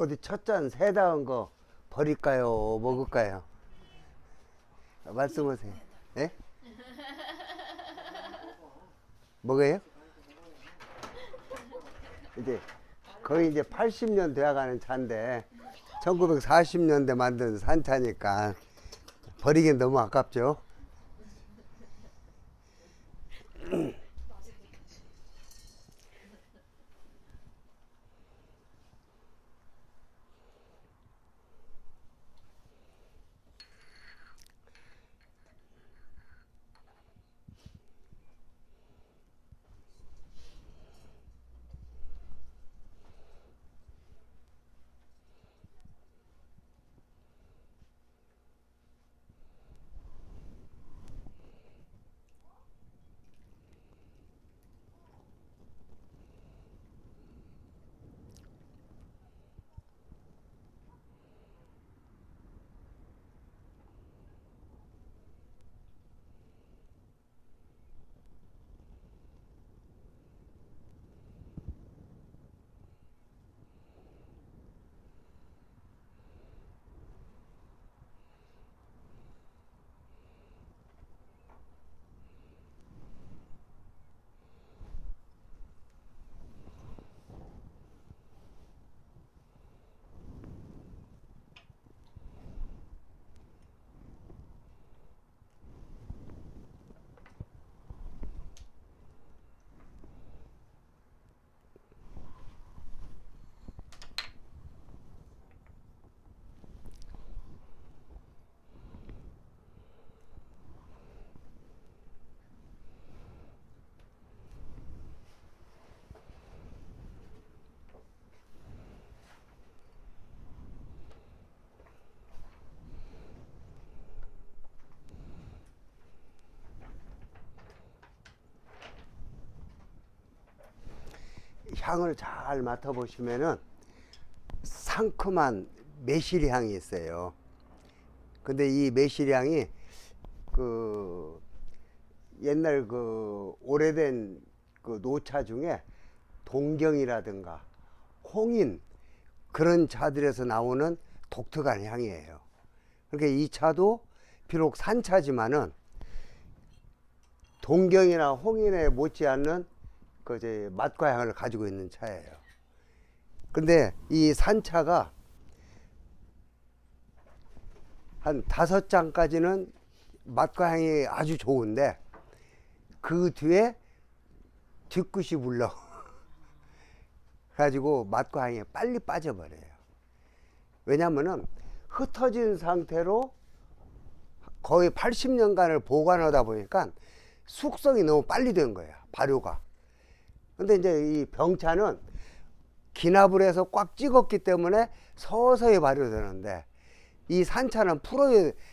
어디 첫 잔 새다운 거 버릴까요? 먹을까요? 말씀하세요. 예? 먹어요? 이제 거의 이제 80년 돼가는 차인데 1940년대 만든 산차니까 버리긴 너무 아깝죠. 향을 잘 맡아보시면은 상큼한 매실 향이 있어요. 근데 이 매실 향이 그 옛날 그 오래된 그 노차 중에 동경이라든가 홍인 그런 차들에서 나오는 독특한 향이에요. 그러니까 이 차도 비록 산차지만은 동경이나 홍인에 못지않는 그 이제 맛과 향을 가지고 있는 차예요. 근데 이 산차가 한 5잔까지는 맛과 향이 아주 좋은데 그 뒤에 뒤끝이 물러 가지고 맛과 향이 빨리 빠져버려요. 왜냐면은 흩어진 상태로 거의 80년간을 보관하다 보니까 숙성이 너무 빨리 된 거예요, 발효가. 근데 이제 이 병차는 기납을 해서 꽉 찍었기 때문에 서서히 발효되는데 이 산차는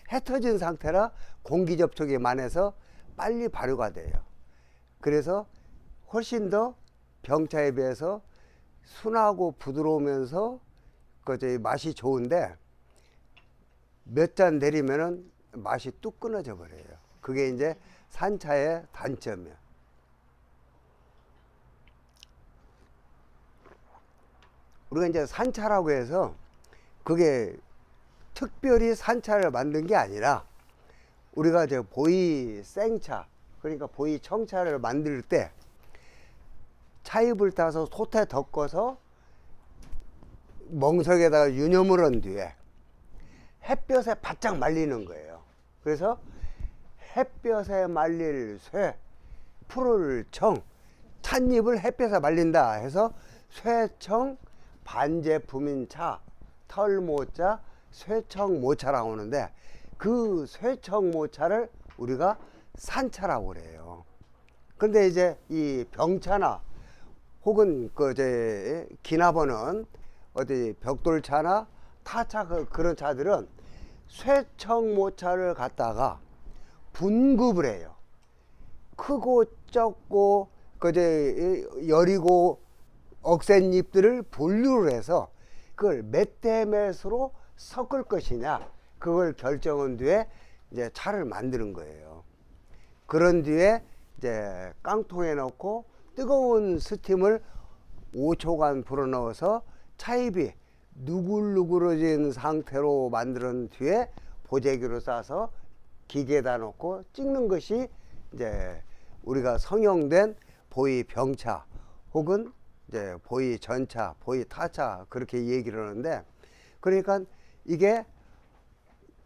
흩어진 상태라 공기 접촉이 많아서 빨리 발효가 돼요. 그래서 훨씬 더 병차에 비해서 순하고 부드러우면서 그 맛이 좋은데 몇 잔 내리면은 맛이 뚝 끊어져 버려요. 그게 이제 산차의 단점이에요. 우리가 이제 산차라고 해서 그게 특별히 산차를 만든 게 아니라 우리가 이제 보이 생차, 그러니까 보이 청차를 만들 때 차잎을 따서 솥에 덮어서 멍석에다가 유념을 한 뒤에 햇볕에 바짝 말리는 거예요. 그래서 햇볕에 말릴 쇠, 푸를 청, 찻잎을 햇볕에 말린다 해서 쇠청 반제품인 차, 털모차, 쇠청모차라고 하는데 그 쇠청모차를 우리가 산차라고 그래요. 그런데 이제 이 병차나 혹은 그 이제 기나버는 어디 벽돌차나 타차 그런 차들은 쇠청모차를 갖다가 분급을 해요. 크고 적고 그제 여리고 억센 잎들을 분류를 해서 그걸 몇 대 몇으로 섞을 것이냐 그걸 결정한 뒤에 이제 차를 만드는 거예요. 그런 뒤에 이제 깡통에 넣고 뜨거운 스팀을 5초간 불어넣어서 차잎이 누글누글해진 상태로 만든 뒤에 보재기로 싸서 기계에다 놓고 찍는 것이 이제 우리가 성형된 보이 병차 혹은 이제 보이 전차, 보이 타차 그렇게 얘기를 하는데, 그러니까 이게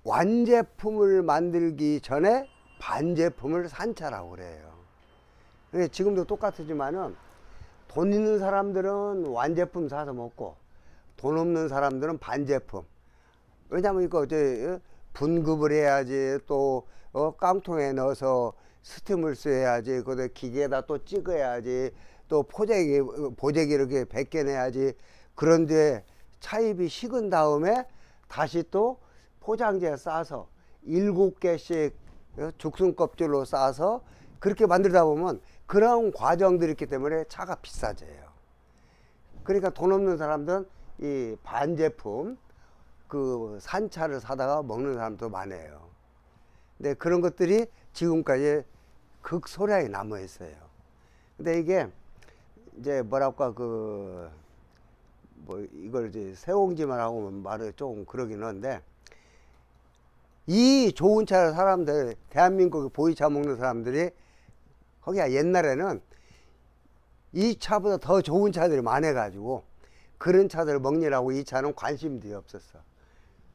완제품을 만들기 전에 반제품을 산차라고 그래요. 그러니까 지금도 똑같지만은 돈 있는 사람들은 완제품 사서 먹고 돈 없는 사람들은 반제품. 왜냐면 이거 이제 분급을 해야지, 또 깡통에 넣어서 스팀을 써야지, 그다음에 기계에다 또 찍어야지, 또 보재기 이렇게 벗겨내야지. 그런데 차입이 식은 다음에 다시 또 포장지에 싸서 7개씩 죽순 껍질로 싸서 그렇게 만들다 보면 그런 과정들이 있기 때문에 차가 비싸져요. 그러니까 돈 없는 사람들은 이 반제품 그 산차를 사다가 먹는 사람도 많아요. 근데 그런 것들이 지금까지 극소량이 남아 있어요. 근데 이게 이제 뭐랄까 그 뭐 이걸 이제 세옹지만 하고 말을 조금 그러긴 한데, 이 좋은 차를 사람들, 대한민국에 보이차 먹는 사람들이 거기야 옛날에는 이 차보다 더 좋은 차들이 많아가지고 그런 차들을 먹느라고 이 차는 관심들이 없었어.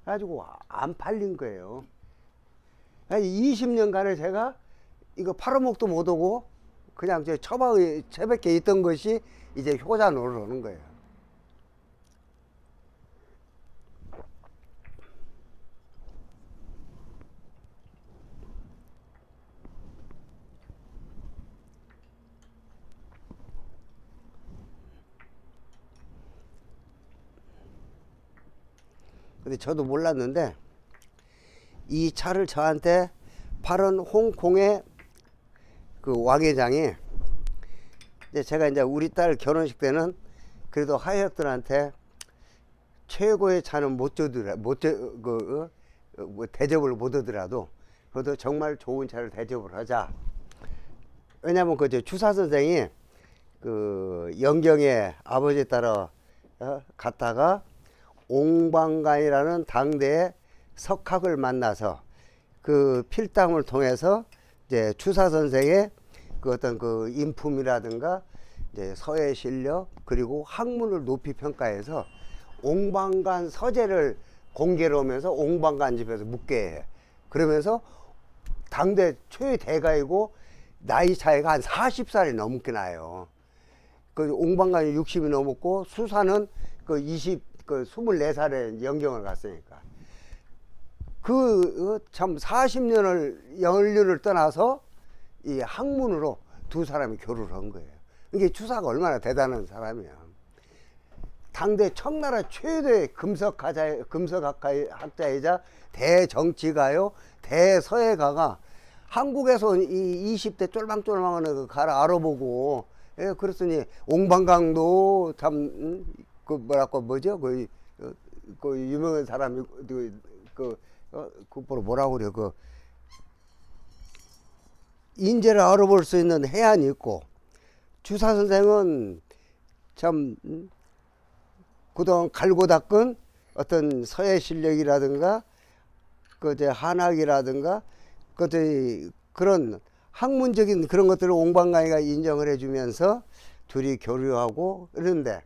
그래가지고 안 팔린 거예요. 20년간을 제가 이거 팔아먹도 못하고 그냥 저 처박에 채밖에 있던 것이 이제 효자 노릇하는 거예요. 근데 저도 몰랐는데 이 차를 저한테 팔은 홍콩의 그 왕회장이, 이제 제가 이제 우리 딸 결혼식 때는 그래도 하이어들한테 최고의 차는 못 주더라, 뭐 대접을 못 하더라도 그래도 정말 좋은 차를 대접을 하자. 왜냐면 그 주사 선생이 그 영경에 아버지 따라 갔다가 옹방간이라는 당대의 석학을 만나서 그 필담을 통해서 이제 추사 선생의 그 어떤 그 인품이라든가 이제 서예 실력 그리고 학문을 높이 평가해서 옹방간 서재를 공개를 하면서 옹방간 집에서 묵게 해. 그러면서 당대 최대가이고 나이 차이가 한 40살이 넘게 나요. 그 옹방간이 60이 넘었고 수사는 그 24살에 영경을 갔으니까. 그 참 40년을 연륜을 떠나서 이 학문으로 두 사람이 교류를 한 거예요. 이게 추사가 얼마나 대단한 사람이야. 당대 청나라 최대 금석학자이자 대정치가요, 대서예가가 한국에서 이 20대 쫄망쫄망한 그 가라 알아보고, 예, 그랬더니 옹방강도 참 그 뭐랄까 뭐죠, 그 유명한 사람이 뭐라고 그래, 그 인재를 알아볼 수 있는 해안이 있고, 주사 선생은 참 그동안 갈고 닦은 어떤 서예 실력이라든가 그 한학이라든가 그런 학문적인 그런 것들을 옹방강이가 인정을 해주면서 둘이 교류하고 그러는데,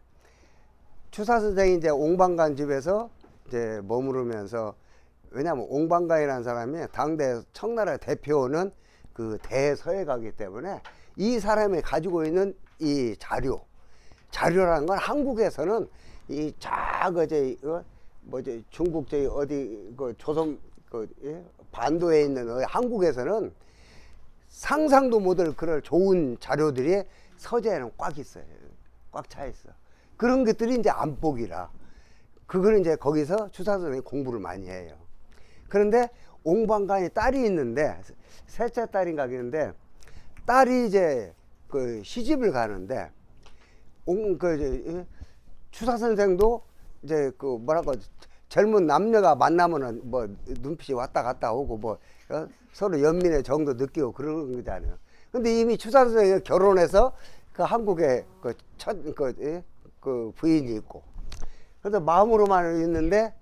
추사 선생이 이제 옹방간 집에서 이제 머무르면서, 왜냐하면 옹방간이라는 사람이 당대 청나라 대표는 그 대서예가이기 때문에 이 사람이 가지고 있는 이 자료라는 건 한국에서는 이 중국 어디 그 조선 반도에 있는 한국에서는 상상도 못할 그런 좋은 자료들이 서재에는 꽉 있어요. 꽉 차 있어. 그런 것들이 이제 안복이라. 그거는 이제 거기서 추사 선생님이 공부를 많이 해요. 그런데 옹방간이 딸이 있는데, 셋째 딸인가 그러는데, 딸이 이제 그 시집을 가는데, 추사 선생도 이제 그 뭐랄까 젊은 남녀가 만나면은 뭐 눈빛이 왔다 갔다 오고 서로 연민의 정도 느끼고 그런 거잖아요. 근데 이미 추사 선생이 결혼해서 그 한국에 그 부인이 있고, 그래서 마음으로만 있는데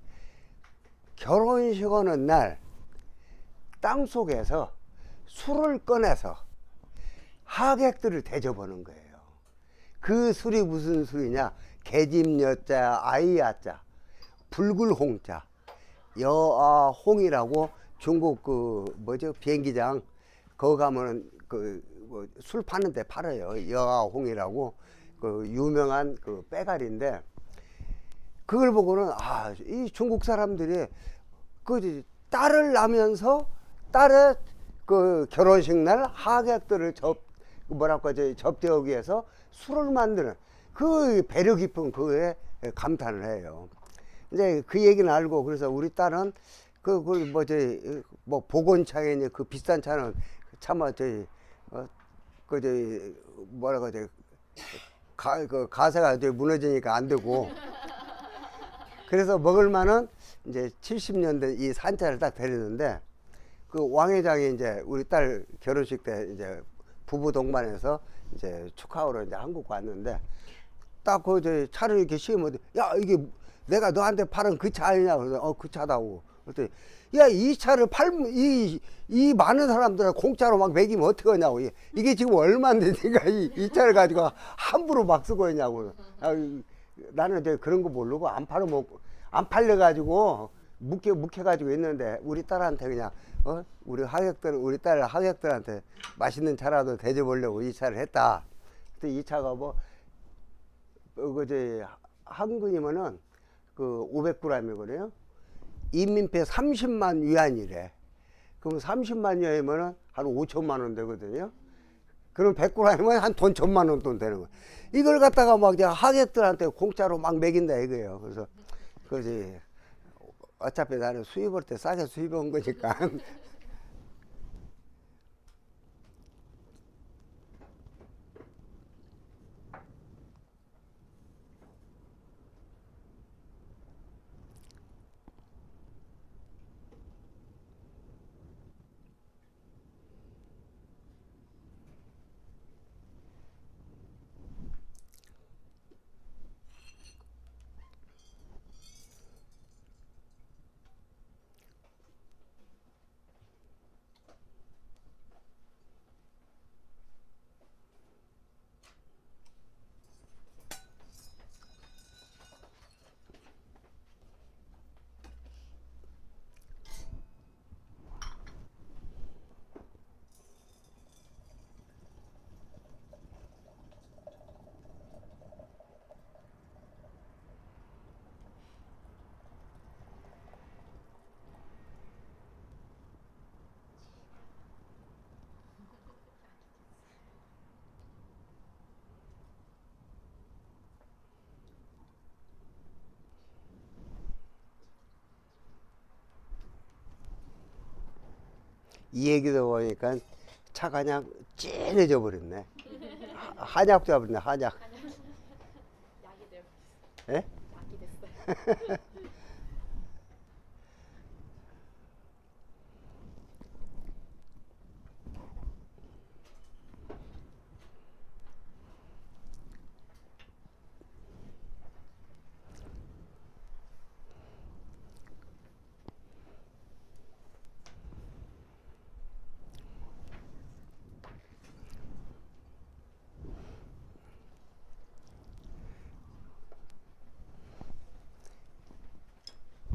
결혼식 오는 날 땅속에서 술을 꺼내서 하객들을 대접하는 거예요. 그 술이 무슨 술이냐? 계집여자, 아이야자, 붉을홍자, 여아홍이라고 중국 그 뭐죠? 비행기장 거기 가면은 그 뭐 술 파는 데 팔아요. 여아홍이라고 그 유명한 그 빼가리인데, 그걸 보고는 아, 이 중국 사람들이 그 딸을 낳으면서 딸의 그 결혼식 날 하객들을 접대하기 위해서 술을 만드는 그 배려 깊은 그에 감탄을 해요. 이제 그 얘기는 알고, 그래서 우리 딸은 뭐 보건차에 이제 그 비싼 차는 차마 뭐라고 하지, 그 가세가 무너지니까 안 되고, 그래서 먹을 만한 이제 70년대 이 산차를 딱 데리는데, 그 왕회장이 이제 우리 딸 결혼식 때 이제 부부 동반해서 이제 축하하러 이제 한국 왔는데, 딱 그 차를 이렇게 씌우면, 야, 이게 내가 너한테 팔은 그 차 아니냐? 그래서 그 차다고. 그랬더니 야, 이 차를 이 많은 사람들한테 공짜로 막 먹이면 어떡하냐고. 이게 지금 얼마인데 네가 이 차를 가지고 함부로 막 쓰고 있냐고. 나는 이제 그런 거 모르고 안 팔려가지고 묵혀가지고 있는데, 우리 딸한테 그냥 우리 딸 하객들한테 맛있는 차라도 대접하려고 이 차를 했다. 근데 이 차가 한 근이면은 그 500g이거든요. 인민폐 30만 위안이래. 그럼 30만 위안이면은 한 5천만 원 되거든요. 그럼 100g이면 한 돈 1,000만 원 돈 되는 거야. 이걸 갖다가 막 하객들한테 공짜로 막 먹인다 이거예요. 그래서 그지, 어차피 나는 수입할 때 싸게 수입한 거니까. 이 얘기도 보니까 차가 그냥 찐해져 버렸네. 한약 잡았네, 한약. 약이 되어 예? 약이 됐어요.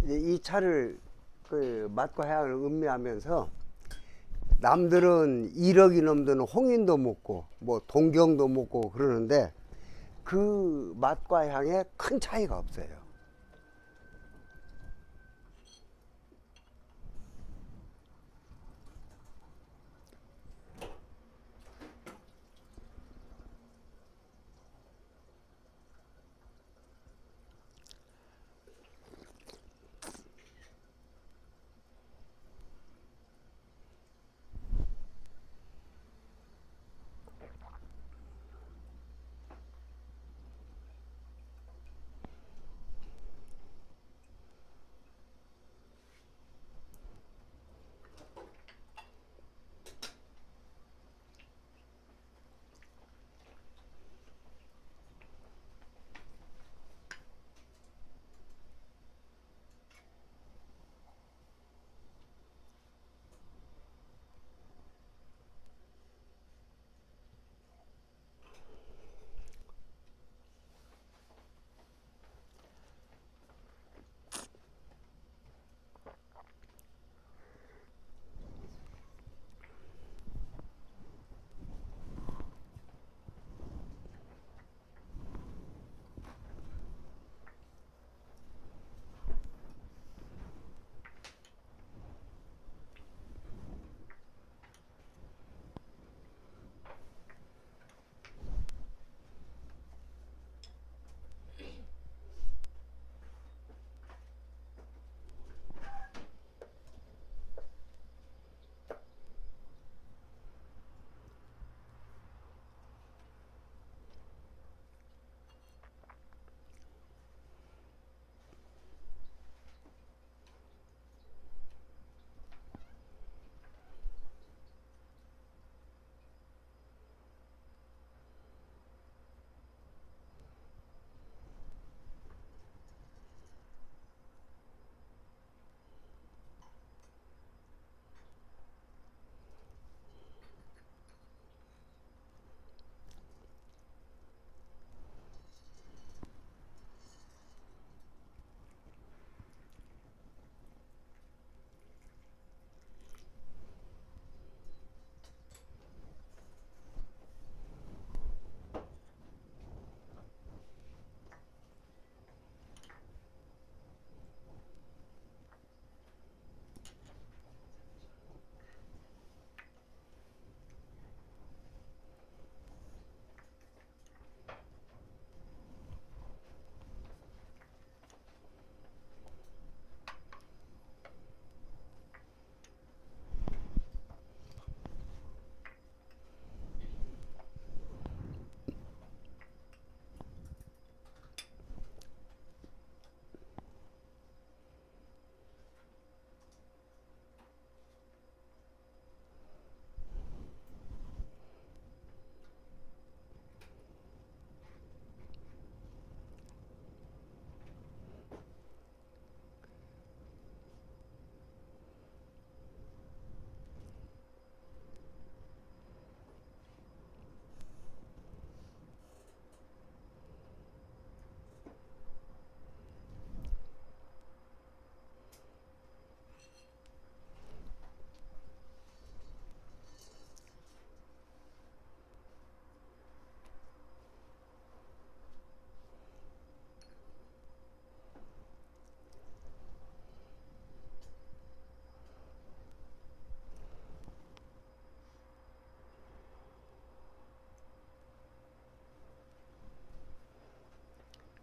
이 차를 그 맛과 향을 음미하면서, 남들은 1억이 넘는 홍인도 먹고 뭐 동경도 먹고 그러는데 그 맛과 향에 큰 차이가 없어요.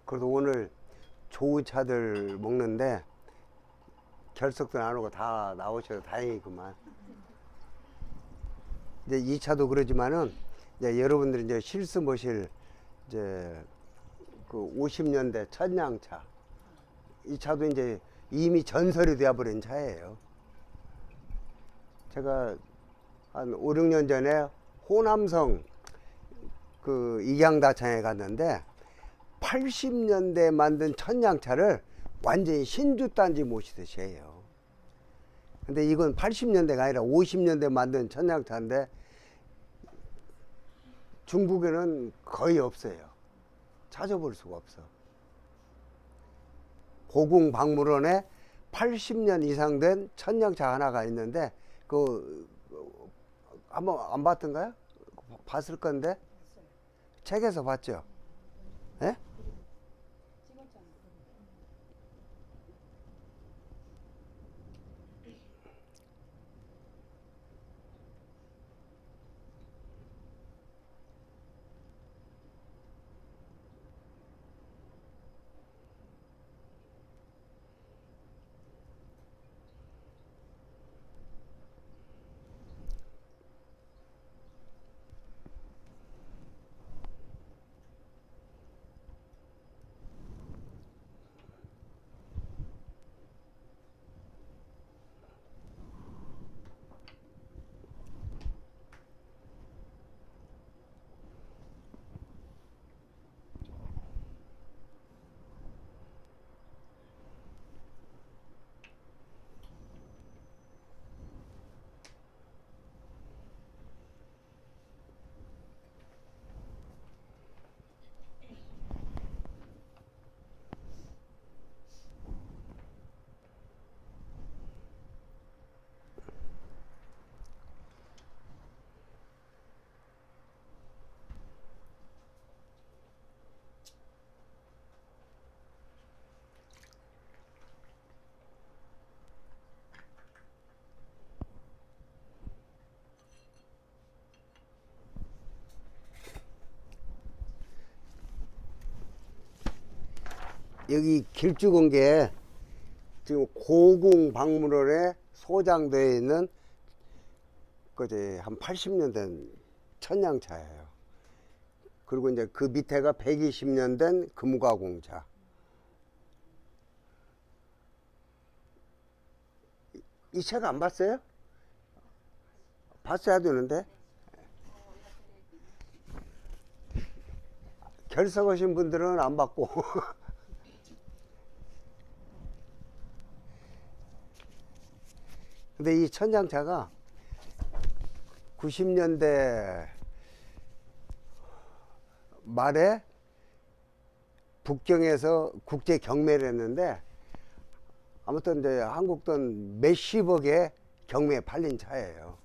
그래도 오늘 좋은 차들 먹는데 결석도 안 오고 다 나오셔서 다행이구만. 이제 이 차도 그러지만은 이제 여러분들이 이제 실수 모실 이제 그 50년대 천냥차. 이 차도 이제 이미 전설이 되어버린 차예요. 제가 한 5, 6년 전에 호남성 그 익양다창에 갔는데 80년대 만든 천냥차를 완전히 신주단지 모시듯이 해요. 근데 이건 80년대가 아니라 50년대 만든 천냥차인데 중국에는 거의 없어요. 찾아볼 수가 없어. 고궁박물원에 80년 이상 된 천냥차 하나가 있는데 그 한번 안 봤던가요? 봤을 건데 책에서 봤죠? 예? 여기 길쭉한 게 지금 고궁박물원에 소장되어 있는 그제 한 80년 된 천냥차예요. 그리고 이제 그 밑에가 120년 된 금가공차. 이 책 안 봤어요? 봤어야 되는데. 결석하신 분들은 안 봤고. 근데 이 천장차가 90년대 말에 북경에서 국제 경매를 했는데 아무튼 이제 한국 돈 몇십억에 경매에 팔린 차예요.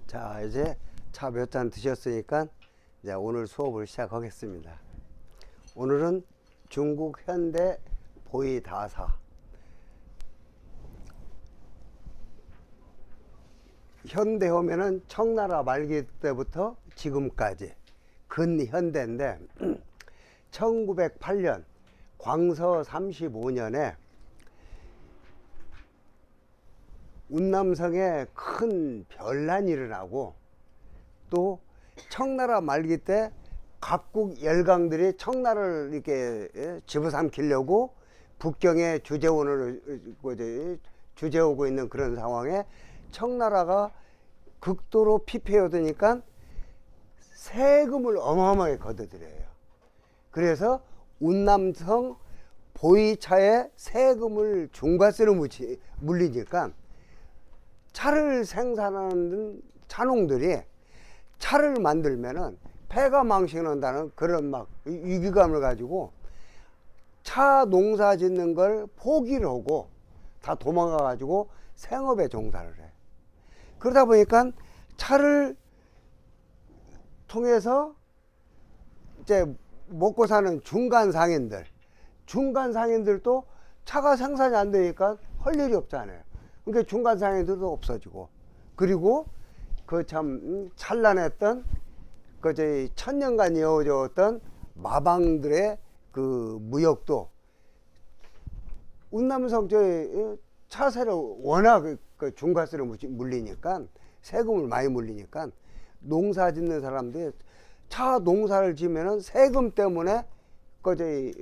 자, 이제 차 몇 잔 드셨으니까 이제 오늘 수업을 시작하겠습니다. 오늘은 중국 현대 보이다사. 현대 오면은 청나라 말기 때부터 지금까지 근현대인데 1908년 광서 35년에 운남성에 큰 변란이 일어나고 또 청나라 말기 때 각국 열강들이 청나라를 이렇게 집어삼키려고 북경에 주재오고 있는 그런 상황에 청나라가 극도로 피폐해오니까 세금을 어마어마하게 걷어들여요. 그래서 운남성 보이차에 세금을 중과세로 물리니까 차를 생산하는 차농들이 차를 만들면은 폐가 망신한다는 그런 막 위기감을 가지고 차 농사 짓는 걸 포기를 하고 다 도망가 가지고 생업에 종사를 해. 그러다 보니까 차를 통해서 이제 먹고 사는 중간 상인들도 차가 생산이 안 되니까 할 일이 없잖아요. 그러니까 중간 상인들도 없어지고, 그리고 그 참 찬란했던 그 저희 천년간 이어져 왔던 마방들의 그 무역도 운남성 저희 차세를 워낙 그 중과세를 물리니까 세금을 많이 물리니까 농사 짓는 사람들이 차 농사를 지면은 세금 때문에 그 저희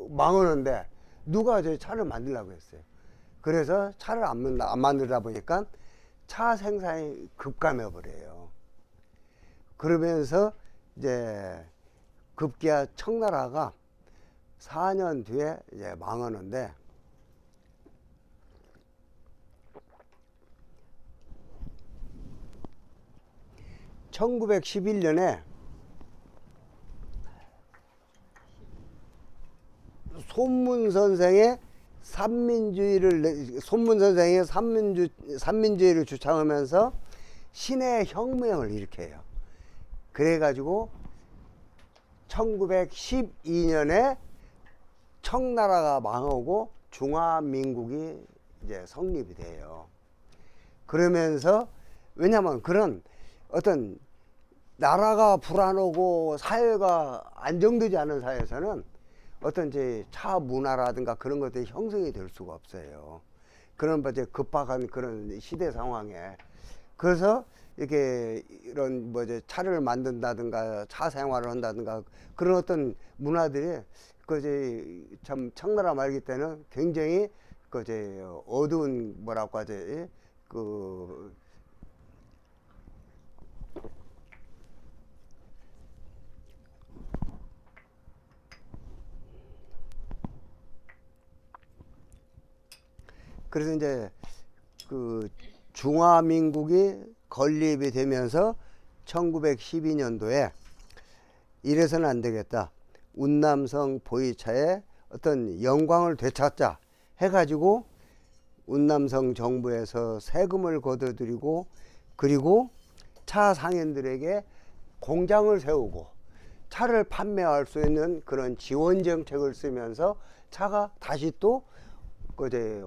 망하는데 누가 저희 차를 만들려고 했어요. 그래서 차를 안 만들다 보니까 차 생산이 급감해 버려요. 그러면서 이제 급기야 청나라가 4년 뒤에 이제 망하는데, (1911년에) 손문 선생의 삼민주의를 주창하면서 신의 혁명을 일으켜요. 그래가지고 1912년에 청나라가 망하고 중화민국이 이제 성립이 돼요. 그러면서 왜냐하면 그런 어떤 나라가 불안하고 사회가 안정되지 않은 사회에서는 어떤 이제 차 문화라든가 그런 것들이 형성이 될 수가 없어요. 그런 이제 급박한 그런 시대 상황에. 그래서 이렇게 이런 뭐 이제 차를 만든다든가 차 생활을 한다든가 그런 어떤 문화들이 그 이제 참 청나라 말기 때는 굉장히 그 이제 어두운 뭐라고 하지 그 그래서 이제 그 중화민국이 건립이 되면서 1912년도에 이래서는 안 되겠다. 운남성 보이차에 어떤 영광을 되찾자 해가지고 운남성 정부에서 세금을 걷어들이고, 그리고 차 상인들에게 공장을 세우고 차를 판매할 수 있는 그런 지원 정책을 쓰면서 차가 다시 또 이제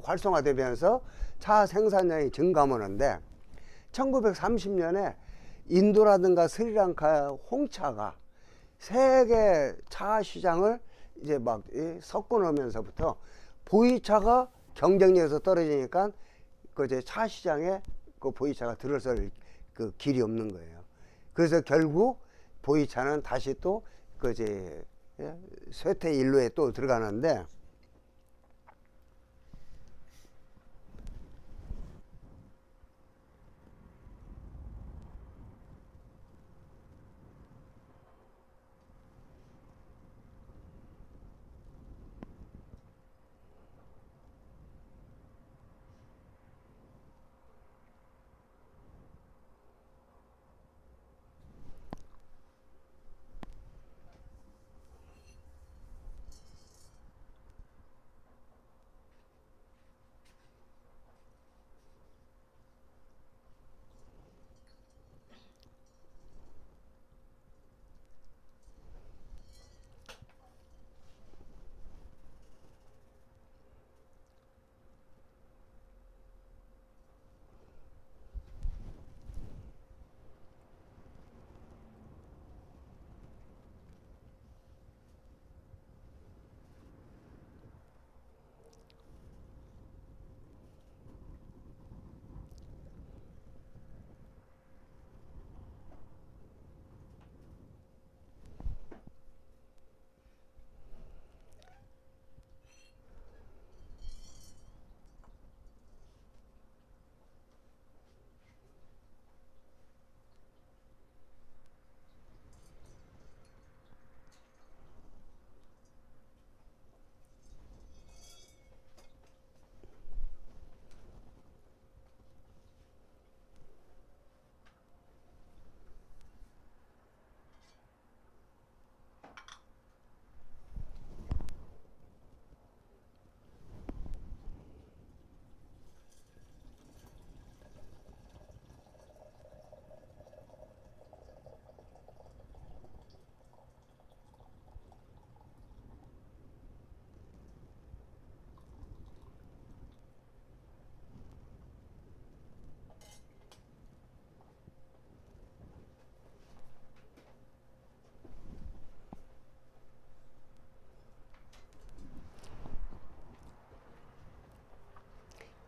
활성화되면서 차 생산량이 증가하는데, 1930년에 인도라든가 스리랑카 홍차가 세계 차 시장을 이제 막 섞어 놓으면서부터 보이차가 경쟁력에서 떨어지니까 그 이제 차 시장에 그 보이차가 들어설 그 길이 없는 거예요. 그래서 결국 보이차는 다시 또 그 이제 쇠퇴 일로에 또 들어가는데,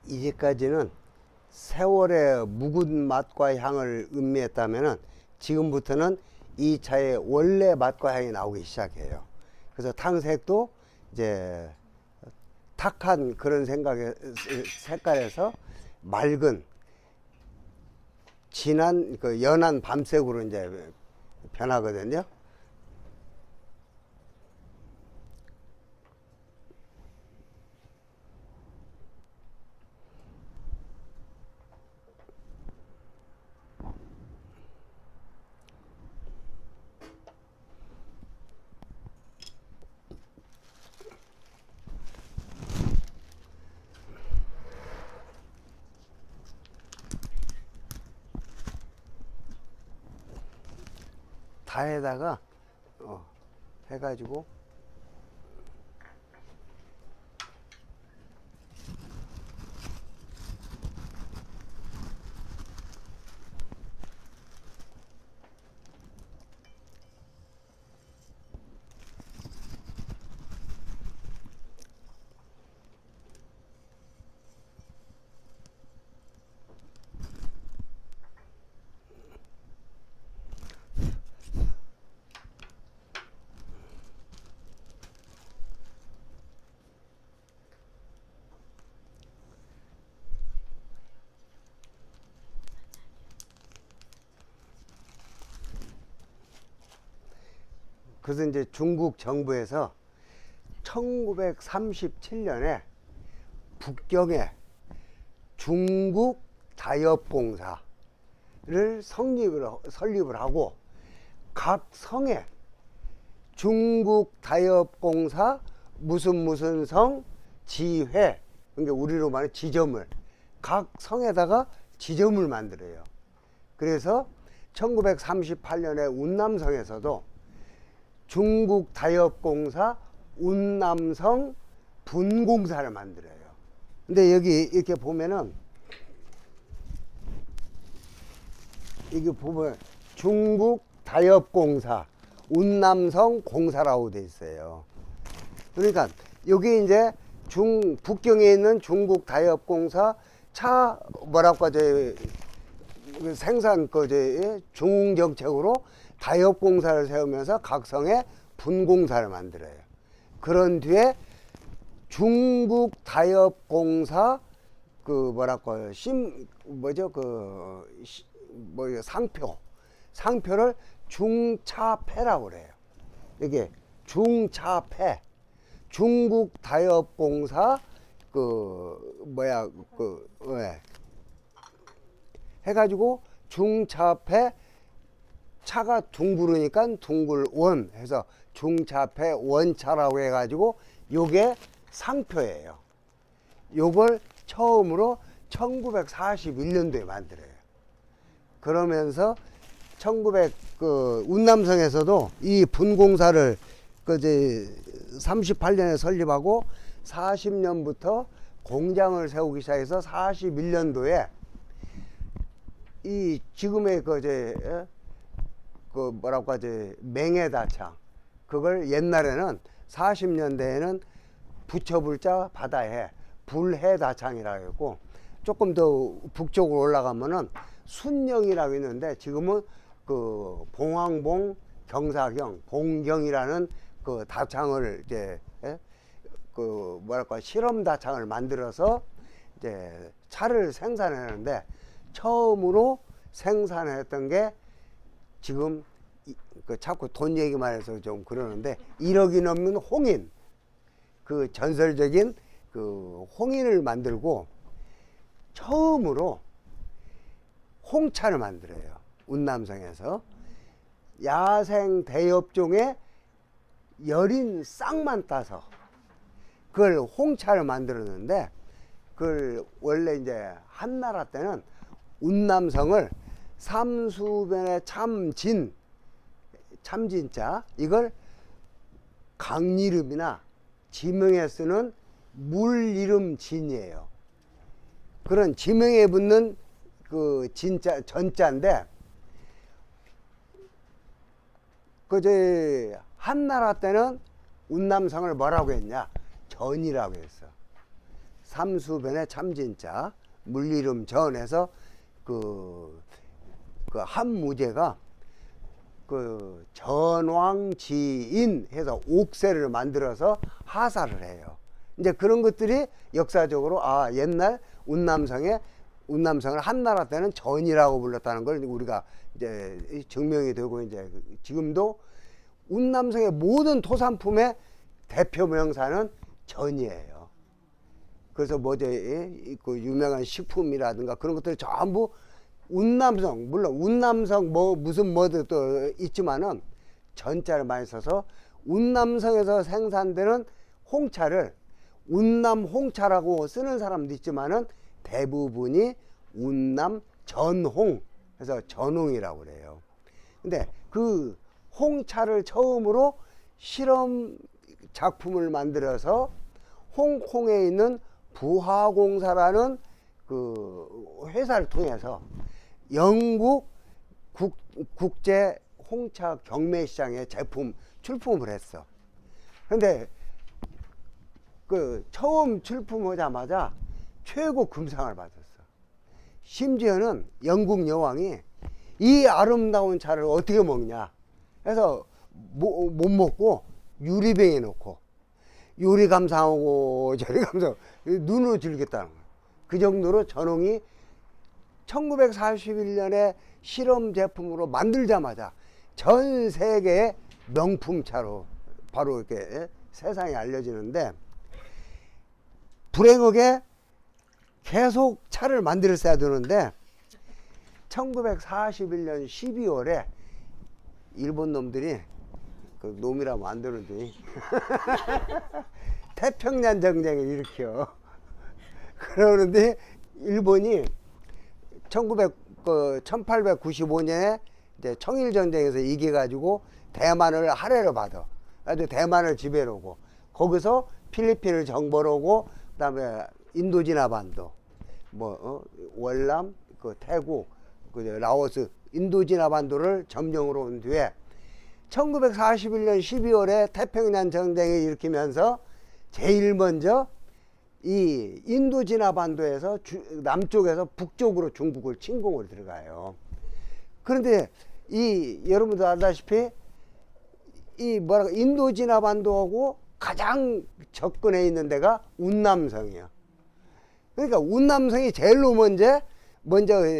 이제까지는 세월의 묵은 맛과 향을 음미했다면은 지금부터는 이 차의 원래 맛과 향이 나오기 시작해요. 그래서 탕색도 이제 탁한 그런 색깔에서 맑은 진한 그 연한 밤색으로 이제 변하거든요. 다에다가 해가지고 그래서 이제 중국 정부에서 1937년에 북경에 중국 다협공사를 설립을 하고 각 성에 중국 다협공사 무슨 성 지회, 그러니까 우리로 말하면 지점을 각 성에다가 지점을 만들어요. 그래서 1938년에 운남성에서도 중국 다협공사 운남성 분공사를 만들어요. 근데 여기 이렇게 보면은 이게 보면 중국 다협공사 운남성 공사라고 돼 있어요. 그러니까 여기 이제 북경에 있는 중국 다협공사 차 뭐라고 하죠, 생산 중정책으로 다협공사를 세우면서 각 성에 분공사를 만들어요. 그런 뒤에 중국 다협공사 상표를 중차패라고 그래요. 이게 중차패 중국 다협공사 해가지고 중차패 차가 둥그르니까 둥글원 해서 중차패 원차라고 해가지고 요게 상표예요. 요걸 처음으로 1941년도에 만들어요. 그러면서 운남성에서도 이 분공사를 38년에 설립하고 40년부터 공장을 세우기 시작해서 41년도에 이 지금의 맹해다창, 그걸 옛날에는 40년대에는 부처불자 바다해 불해다창이라고 했고, 조금 더 북쪽으로 올라가면은 순영이라고 있는데 지금은 봉황봉 경사경 봉경이라는 다창을 이제 실험 다창을 만들어서 이제 차를 생산하는데 처음으로 생산했던 게 지금 자꾸 돈 얘기만 해서 좀 그러는데 1억이 넘는 홍인, 전설적인 홍인을 만들고 처음으로 홍차를 만들어요. 운남성에서 야생 대엽종의 여린 싹만 따서 그걸 홍차를 만들었는데, 그걸 원래 이제 한나라 때는 운남성을 삼수변의 참진자, 이걸 강이름이나 지명에 쓰는 물이름 진이에요. 그런 지명에 붙는 진짜 전자인데, 한나라 때는 운남성을 뭐라고 했냐? 전이라고 했어. 삼수변의 참진자 물리름 전에서 그 한무제가 그 전왕지인 해서 옥새를 만들어서 하사를 해요. 이제 그런 것들이 역사적으로 옛날 운남성을 한나라 때는 전이라고 불렀다는 걸 우리가 이제 증명이 되고, 이제 지금도 운남성의 모든 토산품의 대표 명사는 전이에요. 그래서 그 유명한 식품이라든가 그런 것들이 전부 운남성, 물론 운남성 무슨 뭐도 또 있지만은 전자를 많이 써서 운남성에서 생산되는 홍차를 운남 홍차라고 쓰는 사람도 있지만은 대부분이 운남 전홍 해서 전홍이라고 그래요. 근데 그 홍차를 처음으로 실험 작품을 만들어서 홍콩에 있는 부하공사라는 그 회사를 통해서 영국 국제 홍차 경매시장에 제품 출품을 했어. 근데 그 처음 출품하자마자 최고 금상을 받았어. 심지어는 영국 여왕이 이 아름다운 차를 어떻게 먹냐 해서 못 먹고 유리병에 넣고 요리 감상하고 저리 감상하고 눈으로 즐겼다는 거야. 그 정도로 전홍이 1941년에 실험 제품으로 만들자마자 전 세계의 명품차로 바로 이렇게 세상에 알려지는데, 불행하게 계속 차를 만들었어야 되는데 1941년 12월에 일본 놈들이, 그 놈이라면 안 되는데 태평양 전쟁을 일으켜. 그러는데 일본이 1895년에 이제 청일전쟁에서 이겨가지고 대만을 할애를 받아. 아주 대만을 지배를 오고, 거기서 필리핀을 정벌 오고, 그 다음에 인도지나반도, 월남, 태국, 라오스, 인도지나반도를 점령으로 온 뒤에 1941년 12월에 태평양 전쟁을 일으키면서 제일 먼저 이 인도지나반도에서 남쪽에서 북쪽으로 중국을 침공을 들어가요. 그런데 여러분도 알다시피 인도지나반도하고 가장 접근해 있는 데가 운남성이야. 그러니까 운남성이 제일로 먼저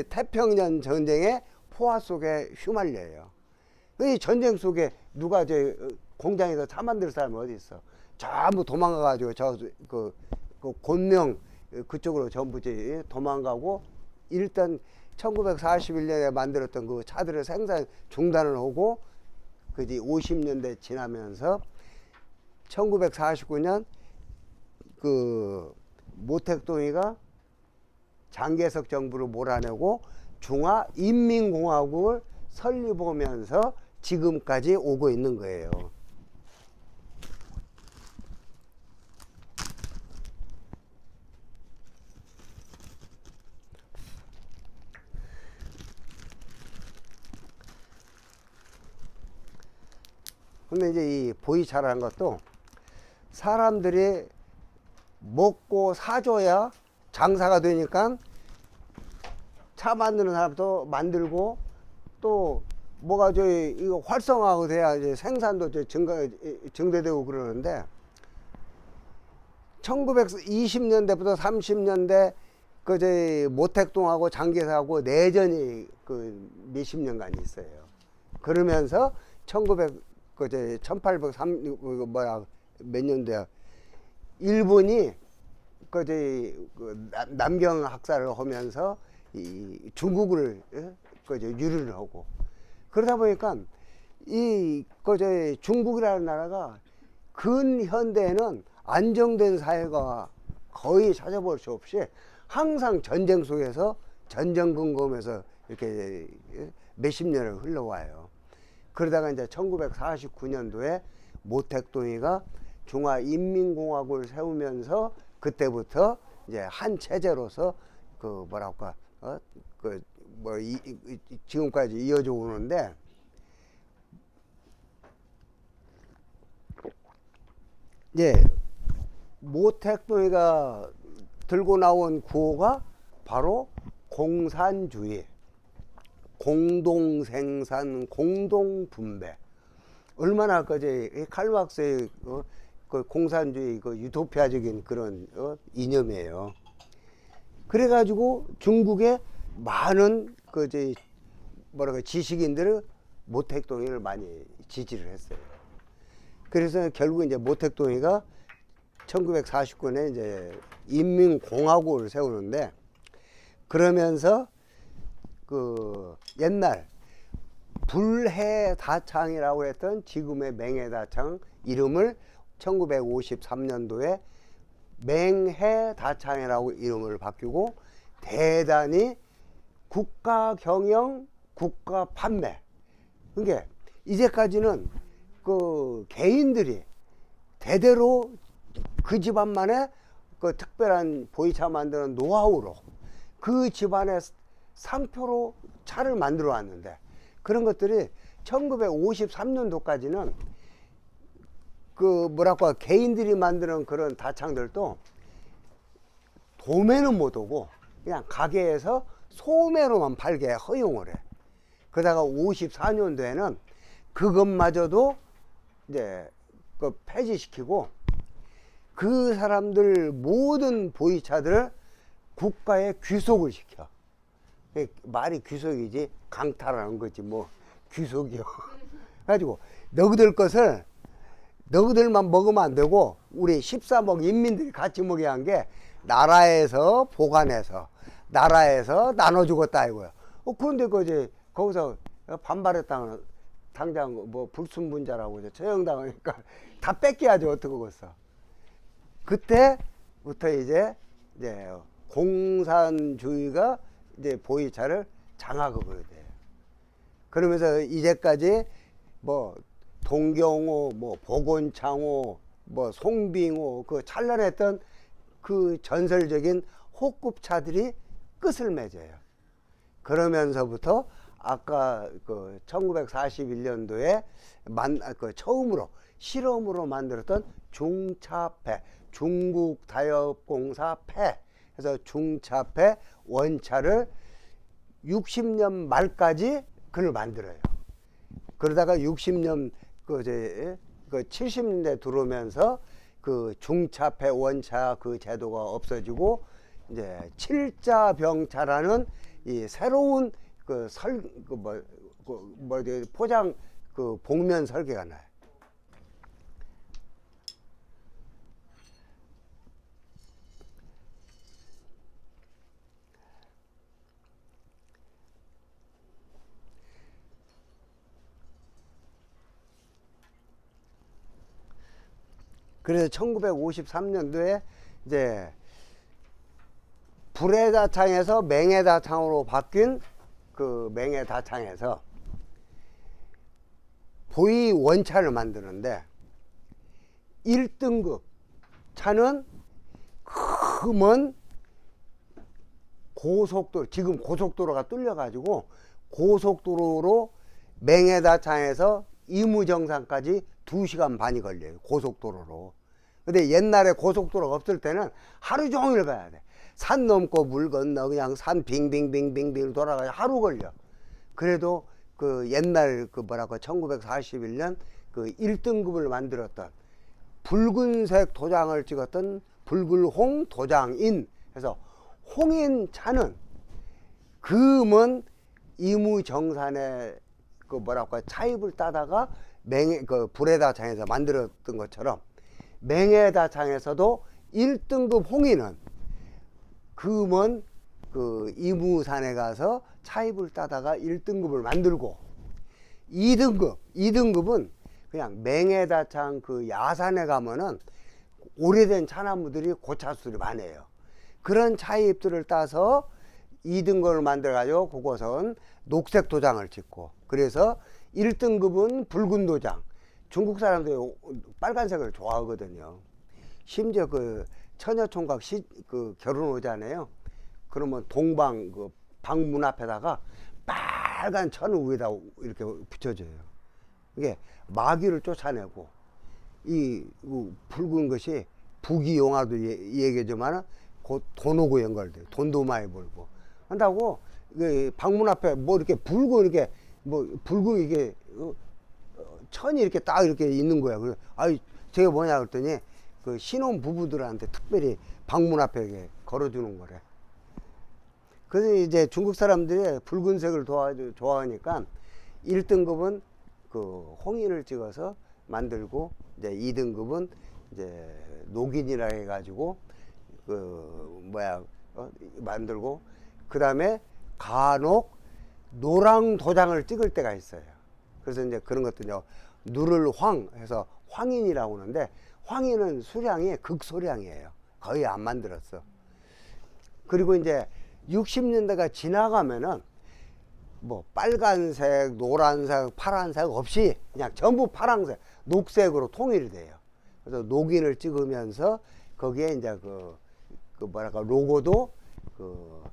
태평양 전쟁의 포화 속에 휘말려요. 이 전쟁 속에 누가 공장에서 차 만들 사람이 어디 있어? 전부 도망가가지고 그 곤명 그쪽으로 전부 도망가고, 일단 1941년에 만들었던 그 차들을 생산 중단을 하고, 50년대 지나면서 1949년 그 모택동이가 장개석 정부를 몰아내고 중화인민공화국을 설립하면서 지금까지 오고 있는 거예요. 근데 이제 이 보이차라는 것도 사람들이 먹고 사줘야 장사가 되니까 차 만드는 사람도 만들고, 또 뭐가 이거 활성화가 돼야 이제 생산도 증대되고 그러는데, 1920년대부터 30년대 모택동하고 장개석하고 내전이 몇십 년간 있어요. 그러면서 1803 몇 년대야, 일본이 남경 학살을 하면서 중국을 유린을 하고, 그러다 보니까 중국이라는 나라가 근현대에는 안정된 사회가 거의 찾아볼 수 없이 항상 전쟁 속에서 전전긍긍해서 이렇게 몇십 년을 흘러와요. 그러다가 이제 1949년도에 모택동이가 중화인민공화국을 세우면서 그때부터 이제 한 체제로서 지금까지 이어져 오는데, 이제 모택동이가 들고 나온 구호가 바로 공산주의, 공동생산, 공동분배. 얼마나 그제 칼막스의 그 공산주의 그 유토피아적인 그런 이념이에요. 그래가지고 중국의 많은 그제 뭐랄까 지식인들을 모택동이를 많이 지지를 했어요. 그래서 결국 이제 모택동이가 1949년에 이제 인민공화국을 세우는데, 그러면서 그 옛날 불해다창이라고 했던 지금의 맹해다창 이름을 1953년도에 맹해다창이라고 이름을 바뀌고, 대단히 국가경영, 국가판매. 그러니까 이제까지는 그 개인들이 대대로 그 집안만의 그 특별한 보이차 만드는 노하우로 그 집안의 상표로 차를 만들어 왔는데, 그런 것들이 1953년도까지는 그 뭐랄까 개인들이 만드는 그런 다창들도 도매는 못 오고 그냥 가게에서 소매로만 팔게 허용을 해. 그러다가 54년도에는 그것마저도 이제 그 폐지시키고, 그 사람들 모든 보이차들을 국가에 귀속을 시켜. 말이 귀속이지 강탈하는 거지 뭐 귀속이요. 가지고 너희들 것을 너희들만 먹으면 안 되고 우리 13억 인민들이 같이 먹여야 한 게 나라에서 보관해서 나라에서 나눠주겠다 이거야. 그런데 그지 거기서 반발했다는 당장 뭐 불순분자라고 이제 처형당하니까 다 뺏겨야지 어떡하겠어. 그때부터 이제 공산주의가 이제 보이차를 장악을 돼요. 그러면서 이제까지 뭐 동경호, 뭐 복원창호, 뭐 송빙호 그 찬란했던 그 전설적인 호급차들이 끝을 맺어요. 그러면서부터 아까 그 1941년도에 그 처음으로 실험으로 만들었던 중차폐, 중국다협공사 폐, 그래서 중차폐 원차를 60년 말까지 그걸 만들어요. 그러다가 60년 그 70년대 들어오면서 그 중차폐 원차 그 제도가 없어지고 이제 칠자병차라는 이 새로운 그 포장 그 복면 설계가 나요. 그래서 1953년도에 이제 불해다창에서 맹해다창으로 바뀐 그 맹해다창에서 보이 원차를 만드는데 1등급 차는 큰 고속도로, 지금 고속도로가 뚫려가지고 고속도로로 맹해다창에서 이무정산까지 2시간 반이 걸려요. 고속도로로. 근데 옛날에 고속도로가 없을 때는 하루 종일 가야 돼. 산 넘고 물 건너 그냥 산 빙빙빙빙빙 돌아가야 하루 걸려. 그래도 그 옛날 그 뭐라고 1941년 그 1등급을 만들었던 붉은색 도장을 찍었던 붉을홍 도장인, 그래서 홍인 차는 금은 이무정산에 그 뭐랄까 차입을 따다가 그 불해다창에서 만들었던 것처럼 맹해다창에서도 1등급 홍인은 금은 그 이무산에 가서 차입을 따다가 1등급을 만들고, 2등급은 그냥 맹해다창 그 야산에 가면은 오래된 차나무들이 고차수들이 많아요. 그런 차입들을 따서 2등급을 만들어 가지고 그곳은 녹색 도장을 찍고, 그래서 1등급은 붉은 도장. 중국 사람들이 빨간색을 좋아하거든요. 심지어 그 처녀총각 그 결혼 오잖아요. 그러면 동방 그 방 문 앞에다가 빨간 천을 위에다 이렇게 붙여줘요. 이게 마귀를 쫓아내고, 이 붉은 것이 부귀영화도 얘기하지만 곧 돈 오고 연결돼요. 돈도 많이 벌고 한다고 그 방문 앞에 뭐 이렇게 불고 이렇게 뭐 불고 이게 천이 이렇게 딱 이렇게 있는 거야. 그래서 아이 저게 뭐냐 그랬더니 그 신혼 부부들한테 특별히 방문 앞에 이렇게 걸어주는 거래. 그래서 이제 중국 사람들이 붉은색을 좋아하니까 1등급은 그 홍인을 찍어서 만들고 이제 2등급은 이제 녹인이라 해가지고 그 뭐야 만들고 그 다음에 간혹 노랑 도장을 찍을 때가 있어요. 그래서 이제 그런 것도 누를 황 해서 황인이라고 하는데 황인은 수량이 극소량이에요. 거의 안 만들었어. 그리고 이제 60년대가 지나가면은 뭐 빨간색, 노란색, 파란색 없이 그냥 전부 파란색, 녹색으로 통일이 돼요. 그래서 녹인을 찍으면서 거기에 이제 그 뭐랄까 로고도 그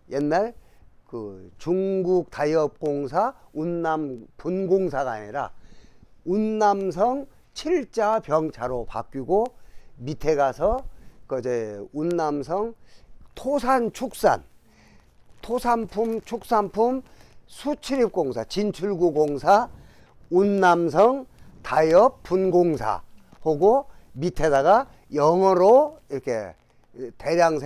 옛날 그 중국 다이업공사 운남 분공사가 아니라 운남성 7자 병차로 바뀌고 밑에 가서 그 이제 운남성 토산축산 토산품 축산품 수출입공사 진출구공사 운남성 다이업 분공사 하고 밑에다가 영어로 이렇게 대량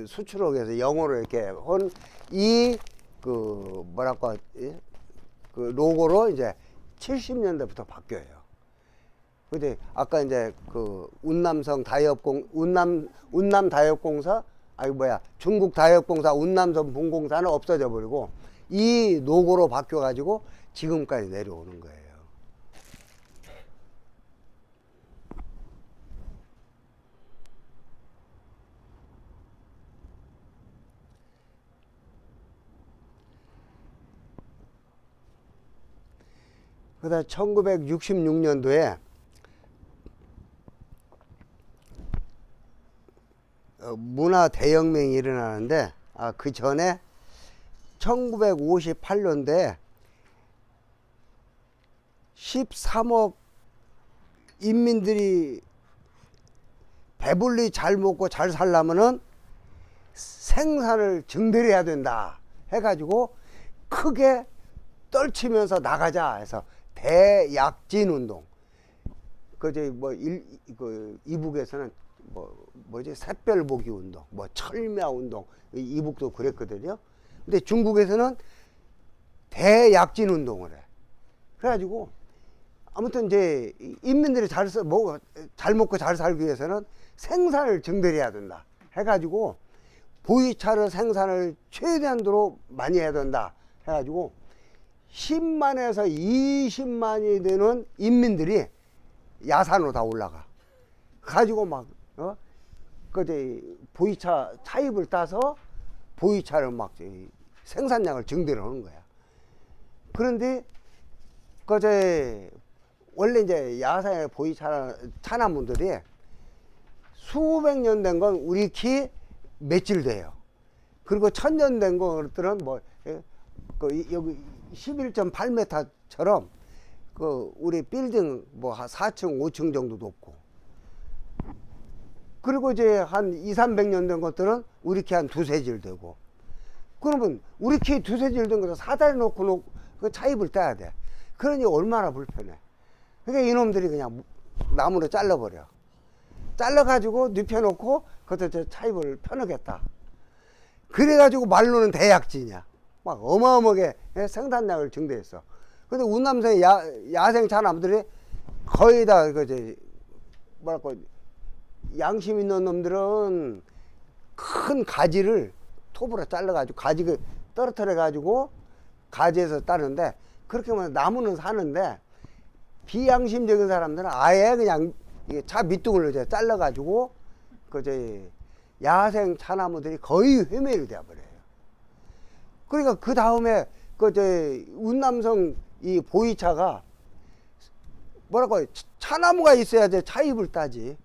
수출하기 위해서 영어로 이렇게 한 이 그 뭐랄까 그 로고로 이제 70년대부터 바뀌어요. 근데 아까 이제 그 운남성 다이업공 운남 다이업공사 아니 뭐야 중국 다이업공사 운남성 분공사는 없어져 버리고 이 로고로 바뀌어 가지고 지금까지 내려오는 거예요. 그다음 1966년도에 문화 대혁명이 일어나는데 그 전에 1958년도에 13억 인민들이 배불리 잘 먹고 잘 살려면은 생산을 증대해야 된다 해가지고 크게 떨치면서 나가자 해서 대약진 운동. 그저 뭐 이북에서는 뭐지 샛별보기 운동, 뭐 철야 운동, 이북도 그랬거든요. 근데 중국에서는 대약진 운동을 해. 그래가지고 아무튼 이제 인민들이 잘 먹고 잘 살기 위해서는 생산을 증대해야 된다 해가지고 보이차를 생산을 최대한도로 많이 해야 된다 해가지고 10만에서 20만이 되는 인민들이 야산으로 다 올라가 가지고 막 그제 보이차 차입을 따서 보이차를 막 생산량을 증대를 하는 거야. 그런데 그제 원래 이제 야산의 보이차 차나무들이 수백 년 된 건 우리 키 며칠 돼요. 그리고 1000년 된 것들은 뭐 여기 11.8m처럼 그 우리 빌딩 뭐 4층 5층 정도 높고 그리고 이제 한 200~300년 된 것들은 우리 키 한 두세 질 되고 그러면 우리 키 두세 질 된 것을 사다리 놓고 그 차입을 떼야 돼. 그러니 얼마나 불편해. 그러니까 이놈들이 그냥 나무로 잘라버려. 잘라가지고 눕혀놓고 그것도 차입을 펴놓겠다. 그래가지고 말로는 대약진이야. 막 어마어마하게 생산량을 증대했어. 근데 운남성의 야생 차나무들이 거의 다 그제 뭐랄까 양심 있는 놈들은 큰 가지를 톱으로 잘라가지고 가지 떨어뜨려가지고 가지에서 따는데 그렇게 하면 나무는 사는데 비양심적인 사람들은 아예 그냥 차 밑둥을 이제 잘라가지고 그제 야생 차나무들이 거의 회멸이 되어버려요. 그러니까 그 다음에 그제 운남성 이 보이차가 뭐랄까 차나무가 있어야지 차입을 따지.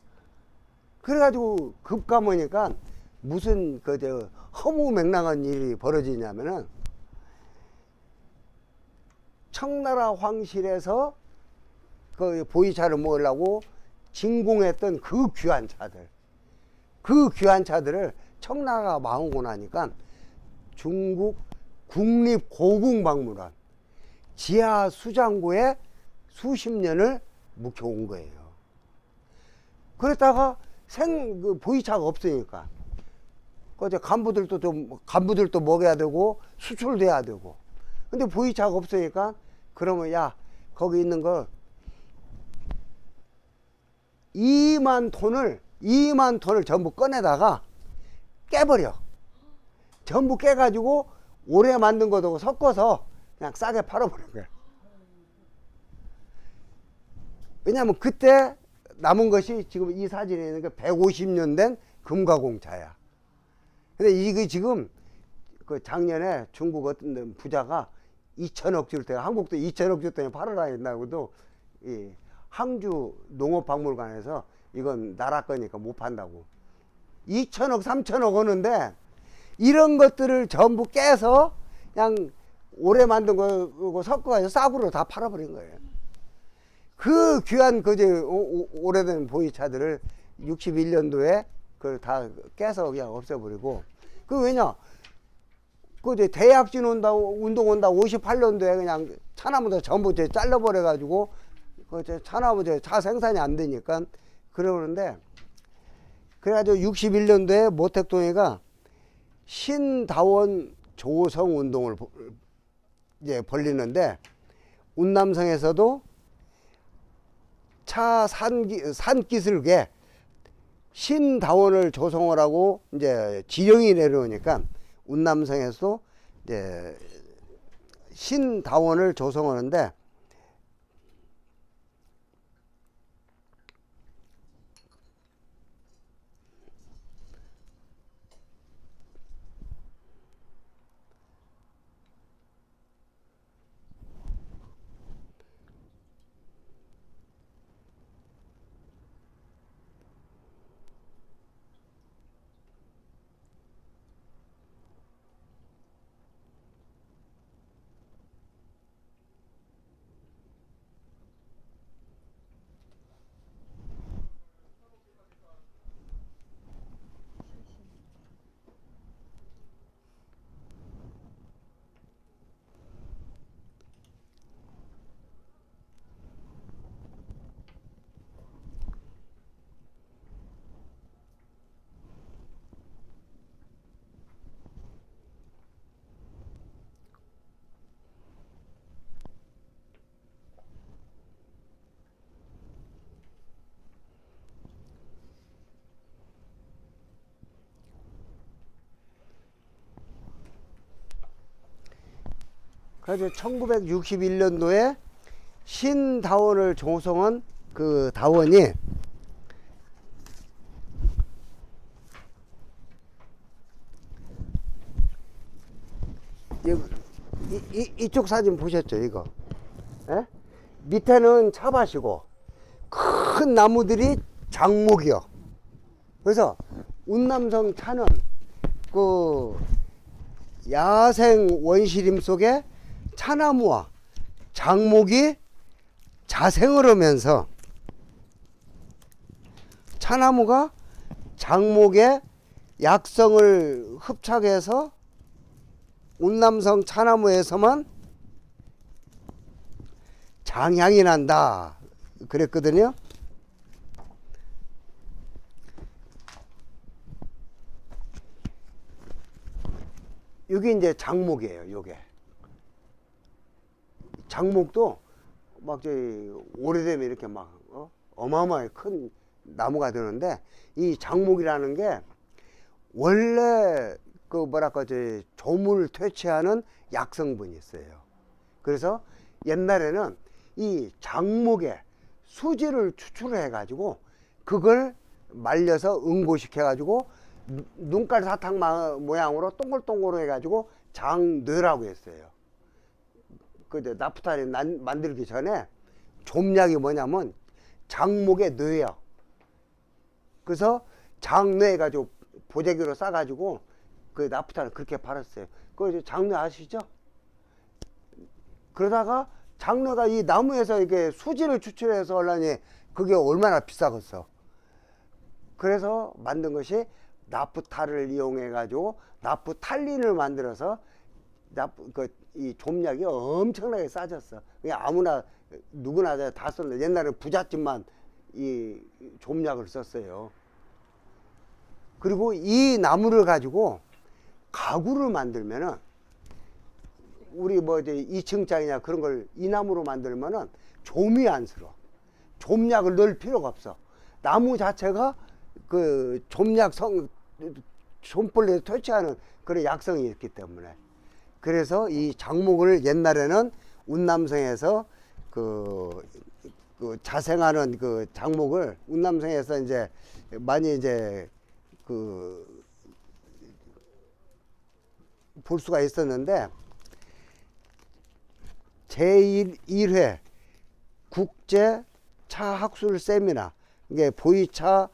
그래가지고 급감하니까 무슨 그저 허무맹랑한 일이 벌어지냐면은 청나라 황실에서 그 보이차를 먹으려고 진공했던 그 귀한 차들을 청나라가 망하고 나니까 중국 국립고궁박물관 지하 수장고에 수십 년을 묵혀온 거예요. 그랬다가 보이차가 없으니까 그제 간부들도 먹여야 되고 수출돼야 되고. 근데 보이차가 없으니까 그러면 야 거기 있는 거 2만 톤을 전부 꺼내다가 깨버려. 전부 깨가지고 오래 만든 것하고 섞어서 그냥 싸게 팔아버린 거야. 왜냐면 그때 남은 것이 지금 이 사진에 있는 게 150년 된 금가공차야. 근데 이게 지금 그 작년에 중국 어떤 부자가 2천억 줄 때, 한국도 2천억 줬더니 팔아라 했나고도 이 항주 농업박물관에서 이건 나라 거니까 못 판다고 2천억 3천억 오는데 이런 것들을 전부 깨서 그냥 오래 만든 거 섞어가지고 싸구려 다 팔아버린 거예요. 그 귀한 오래된 보이차들을 61년도에 그걸 다 깨서 그냥 없애버리고. 그 왜냐 그 대약진 운동 온다 58년도에 그냥 차나무도 전부 잘라버려가지고 그 차나무 차 생산이 안 되니까 그러는데, 그래가지고 61년도에 모택동해가 신다원 조성 운동을 이제 벌리는데 운남성에서도 차 산기슭에 신다원을 조성하라고 이제 지령이 내려오니까 운남성에서도 이제 신다원을 조성하는데 그래서 1961년도에 신다원을 조성한 그 다원이 이쪽 사진 보셨죠? 이거 에? 밑에는 차밭이고 큰 나무들이 장목이요. 그래서 운남성 차는 그 야생 원시림 속에 차나무와 장목이 자생을 하면서 차나무가 장목의 약성을 흡착해서 운남성 차나무에서만 장향이 난다 그랬거든요. 이게 이제 장목이에요. 요게 장목도 막 오래되면 이렇게 막 어마어마하게 큰 나무가 되는데, 이 장목이라는 게 원래 그 뭐랄까 조물 퇴치하는 약성분이 있어요. 그래서 옛날에는 이 장목에 수지를 추출해 가지고 그걸 말려서 응고시켜 가지고 눈깔 사탕 모양으로 동글동글 해 가지고 장뇌라고 했어요. 그 나프탈린 만들기 전에 좀약이 뭐냐면 장목의 뇌야. 그래서 장뇌 해가지고 보재기로 싸가지고 그 나프탈린 그렇게 팔았어요. 그 장뇌 아시죠? 그러다가 장뇌가 이 나무에서 이렇게 수지를 추출해서 하려니 그게 얼마나 비싸겠어. 그래서 만든 것이 나프탈을 이용해 가지고 나프탈린을 만들어서 이 좀약이 엄청나게 싸졌어. 그냥 아무나 누구나 다 썼는데 옛날에 부잣집만 이 좀약을 썼어요. 그리고 이 나무를 가지고 가구를 만들면은 우리 뭐 이제 2층짜리냐 그런 걸 이 나무로 만들면은 좀이 안스러워. 좀약을 넣을 필요가 없어. 나무 자체가 그 좀벌레에 퇴치하는 그런 약성이 있기 때문에. 그래서 이 장목을 옛날에는 운남성에서 그 자생하는 그 장목을 운남성에서 이제 많이 이제 볼 수가 있었는데, 제1회 국제 차 학술 세미나, 이게 보이차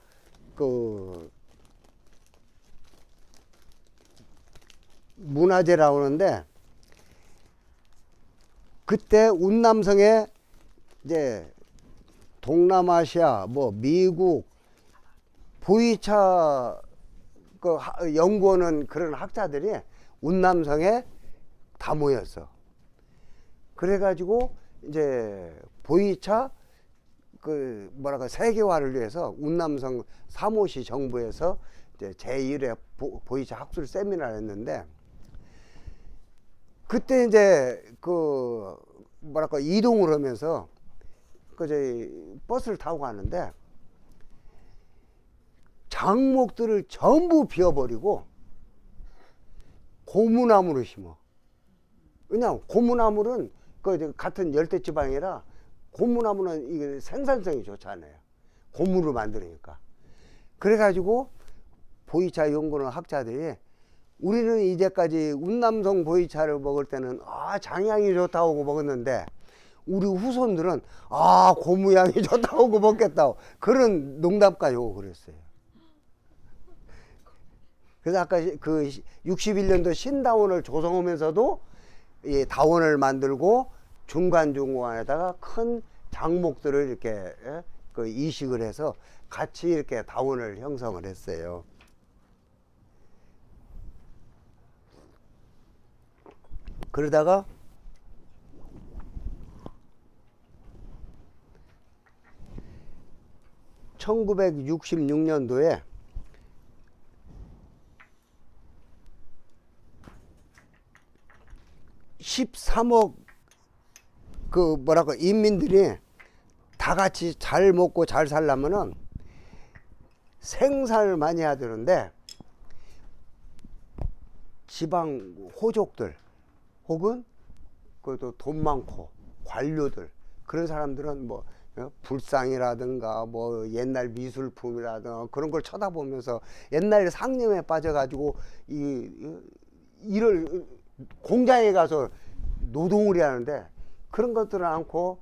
문화제라고 하는데, 그때 운남성에 이제 동남아시아 뭐 미국 보이차 연구하는 그런 학자들이 운남성에 다 모였어. 그래가지고 이제 보이차 세계화를 위해서 운남성 사무시 정부에서 이제 제1회 보이차 학술 세미나를 했는데, 그때 이제 이동을 하면서 버스를 타고 가는데 장목들을 전부 비워버리고 고무나무를 심어. 왜냐하면 고무나무는 같은 열대지방이라 고무나무는 이게 생산성이 좋잖아요. 고무를 만드니까. 그래가지고 보이차 연구하는 학자들이, 우리는 이제까지 운남성 보이차를 먹을 때는 장향이 좋다고 먹었는데 우리 후손들은 고무향이 좋다고 먹겠다고 그런 농담까지 오고 그랬어요. 그래서 아까 그 61년도 신다원을 조성하면서도 이 다원을 만들고 중간중간에다가 큰 장목들을 이렇게 이식을 해서 같이 이렇게 다원을 형성을 했어요. 그러다가 (1966년도에) 13억 인민들이 다 같이 잘 먹고 잘 살려면은 생산을 많이 해야 되는데, 지방 호족들 혹은 돈 많고 관료들, 그런 사람들은 뭐 불상이라든가 뭐 옛날 미술품이라든가 그런 걸 쳐다보면서 옛날 상념에 빠져가지고 일을 공장에 가서 노동을 해야 하는데, 그런 것들은 않고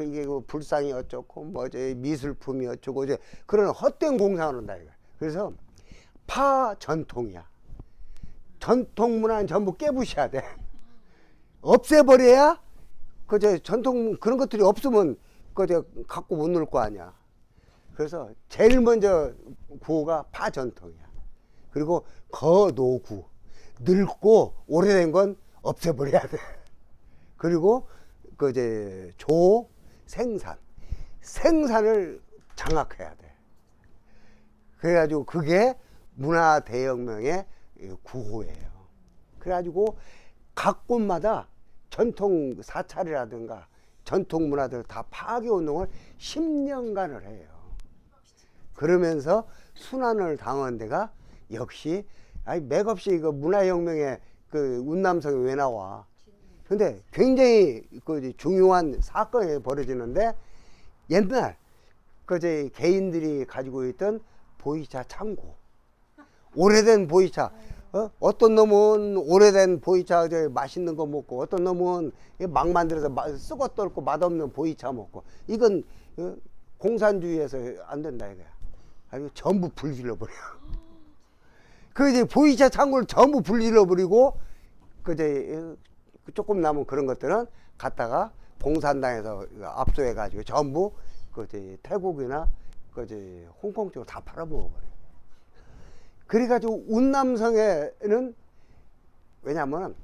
이게 불상이 어쩌고 뭐 미술품이 어쩌고 이제 그런 헛된 공상을 한다 이거. 그래서 파전통이야. 전통 문화는 전부 깨부셔야 돼. 없애버려야 전통 그런 것들이 없으면 갖고 못 놀 거 아니야. 그래서 제일 먼저 구호가 파전통이야. 그리고 거노구, 늙고 오래된 건 없애버려야 돼. 그리고 생산을 장악해야 돼. 그래가지고 그게 문화대혁명의 구호예요. 그래가지고 각 곳마다 전통 사찰이라든가 전통 문화들 다 파괴 운동을 10년간을 해요. 그러면서 순환을 당한 데가 역시 맥없이 문화혁명의 운남성이 왜 나와? 근데 굉장히 중요한 사건이 벌어지는데, 옛날 개인들이 가지고 있던 보이차 창고, 오래된 보이차, 어떤 놈은 오래된 보이차 맛있는 거 먹고, 어떤 놈은 막 만들어서 썩어 떨고 맛없는 보이차 먹고, 이건 공산주의에서 안 된다 이거야. 아니 전부 불질러버려. 이제 보이차 창고를 전부 불질러버리고 조금 남은 그런 것들은 갖다가 공산당에서 압수해가지고 전부 태국이나 홍콩 쪽으로 다 팔아먹어버려요. 그래가지고 운남성에는 왜냐면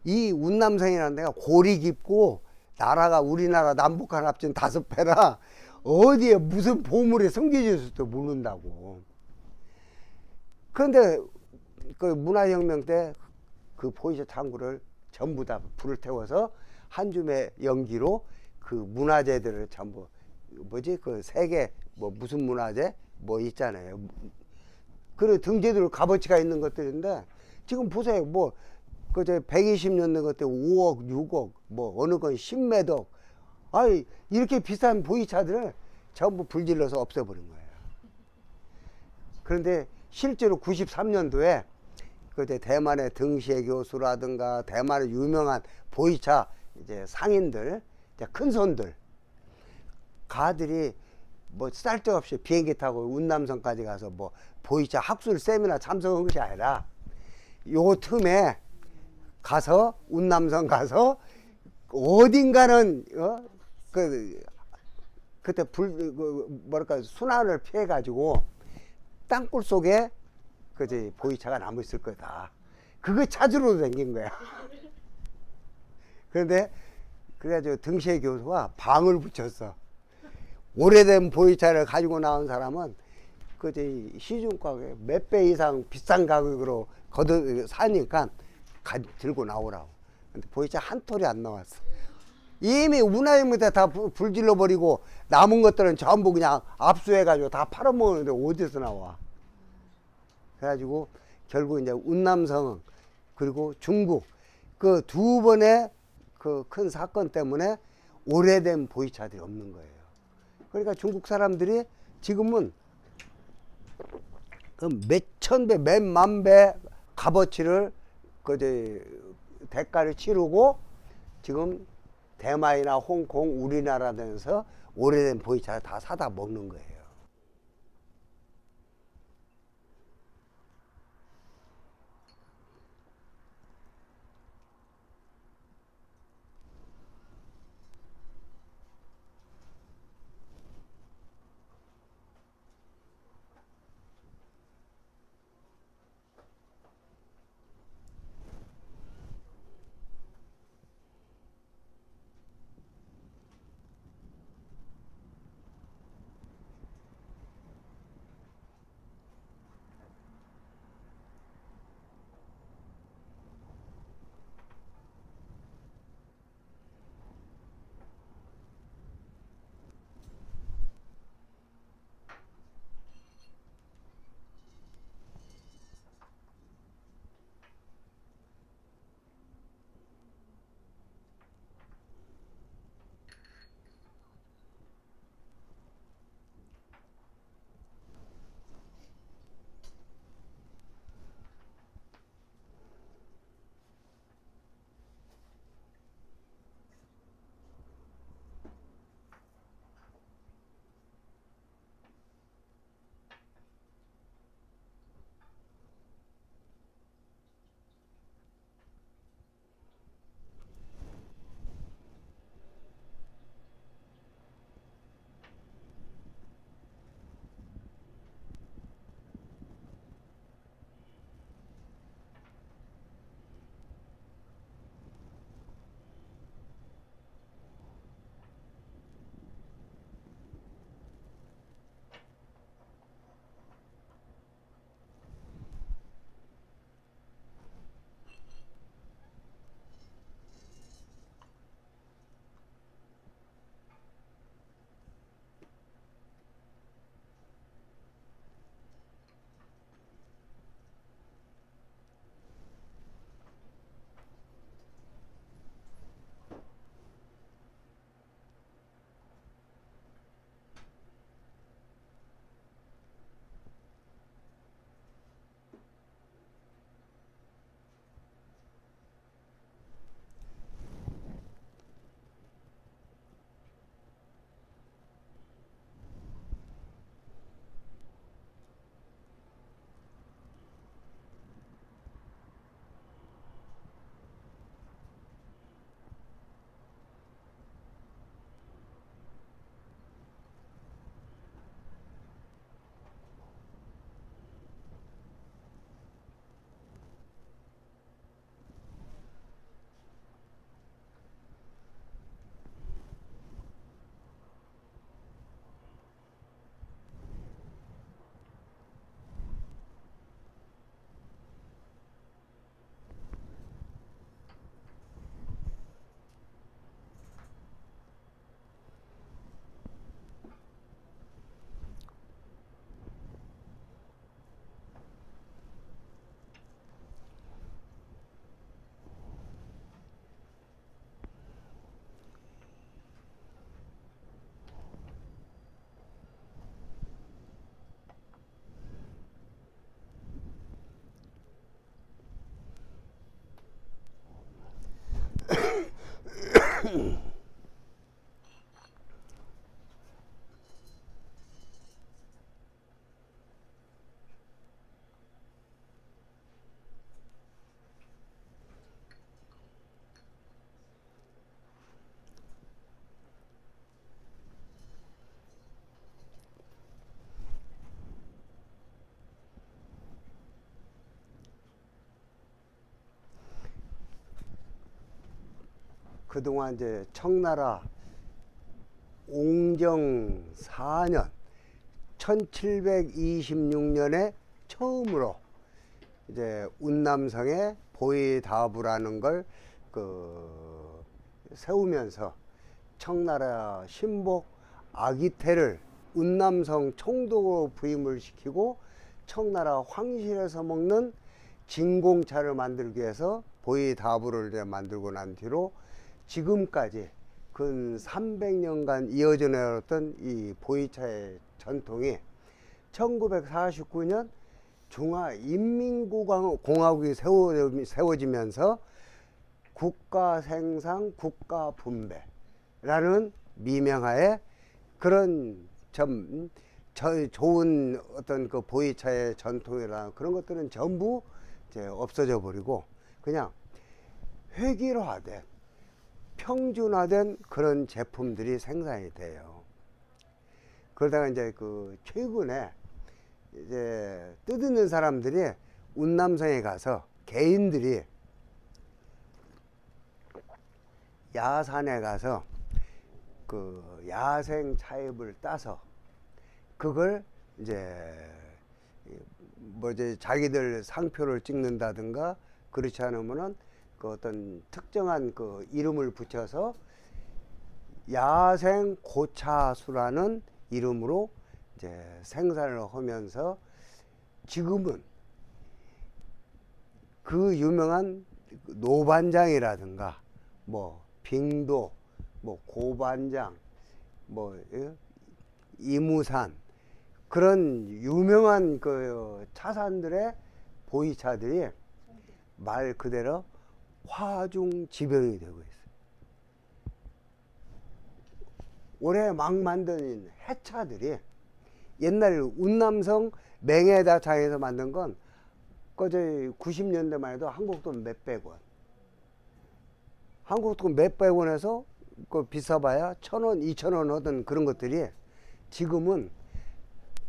이 운남성이라는 데가 골이 깊고 나라가 우리나라 남북한 합친 5배라 어디에 무슨 보물이 숨겨질지도 모른다고. 그런데 그 문화혁명 때 그 보이차 창구를 전부 다 불을 태워서 한 줌의 연기로 그 문화재들을 전부 뭐지 그 세계 뭐 무슨 문화재 뭐 있잖아요. 그리고 등재들 값어치가 있는 것들인데 지금 보세요. 뭐 그저 120년 된 것들 5억 6억 뭐 어느 건 10몇 억. 아이 이렇게 비싼 보이차들을 전부 불질러서 없애버린 거예요. 그런데 실제로 93년도에 그때 대만의 등시의 교수라든가 대만의 유명한 보이차 이제 상인들, 이제 큰 손들, 가들이 뭐 쌀데없이 비행기 타고 운남성까지 가서 뭐 보이차 학술 세미나 참석한 것이 아니라 요 틈에 가서 운남성 가서 어딘가는 그때 뭐랄까 순환을 피해 가지고 땅굴 속에 그지 보이차가 남아 있을 거다. 그거 찾으러 다닌 거야. 그런데 그래가지고 등시의 교수가 방을 붙였어. 오래된 보이차를 가지고 나온 사람은 그지 시중가격에 몇 배 이상 비싼 가격으로 사니까 들고 나오라고. 근데 보이차 한 톨이 안 나왔어. 이미 운하혁명 때 다 불질러 버리고 남은 것들은 전부 그냥 압수해가지고 다 팔아먹었는데 어디서 나와? 그래가지고 결국 이제 운남성 그리고 중국 그 두 번의 그 큰 사건 때문에 오래된 보이차들이 없는 거예요. 그러니까 중국 사람들이 지금은 그 몇천 배, 몇만 배 값어치를 대가를 치르고 지금 대만이나 홍콩, 우리나라 등에서 오래된 보이차를 다 사다 먹는 거예요. 그동안 이제 청나라 옹정 4년 1726년에 처음으로 이제 운남성에 보이다부라는 걸 세우면서 청나라 신복 아기태를 운남성 총독으로 부임을 시키고 청나라 황실에서 먹는 진공차를 만들기 위해서 보이다부를 이제 만들고 난 뒤로 지금까지 근 300년간 이어져 내렸던 이 보이차의 전통이 1949년 중화인민공화국이 세워지면서 국가생산 국가분배라는 미명하에 그런 좋은 어떤 그 보이차의 전통이나 그런 것들은 전부 이제 없어져 버리고 그냥 획일화된 평준화된 그런 제품들이 생산이 돼요. 그러다가 이제 그 최근에 이제 뜯는 사람들이 운남성에 가서 개인들이 야산에 가서 그 야생 차잎을 따서 그걸 이제 자기들 상표를 찍는다든가 그렇지 않으면은 그 어떤 특정한 그 이름을 붙여서 야생 고차수라는 이름으로 이제 생산을 하면서 지금은 그 유명한 노반장이라든가 뭐 빙도 뭐 고반장 뭐 이무산 그런 유명한 그 차산들의 보이차들이 말 그대로 화중지병이 되고 있어요. 올해 막 만든 해차들이 옛날 운남성 맹해다창에서 만든 건 거의 90년대만 해도 한국 돈 몇백 원. 한국 돈 몇백 원에서 그 비싸봐야 1,000원, 2,000원 하던 그런 것들이 지금은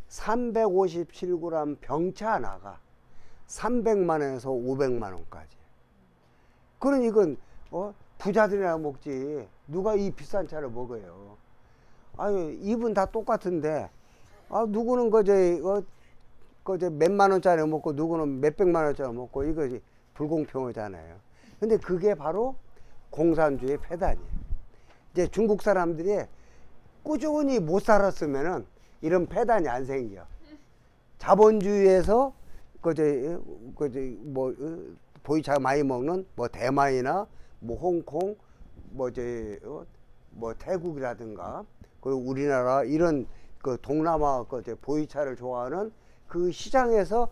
357g 병차 하나가 300만 원에서 500만 원까지. 그러니 이건 부자들이나 먹지 누가 이 비싼 차를 먹어요. 아유 입은 다 똑같은데 누구는 그제 몇만 원짜리 먹고 누구는 몇백만 원짜리 먹고 이거 불공평하잖아요. 근데 그게 바로 공산주의 폐단이에요. 이제 중국 사람들이 꾸준히 못 살았으면은 이런 폐단이 안 생겨. 자본주의에서 보이차 많이 먹는 뭐 대만이나 뭐 홍콩 뭐 태국이라든가 그리고 우리나라 이런 그 동남아 보이차를 좋아하는 그 시장에서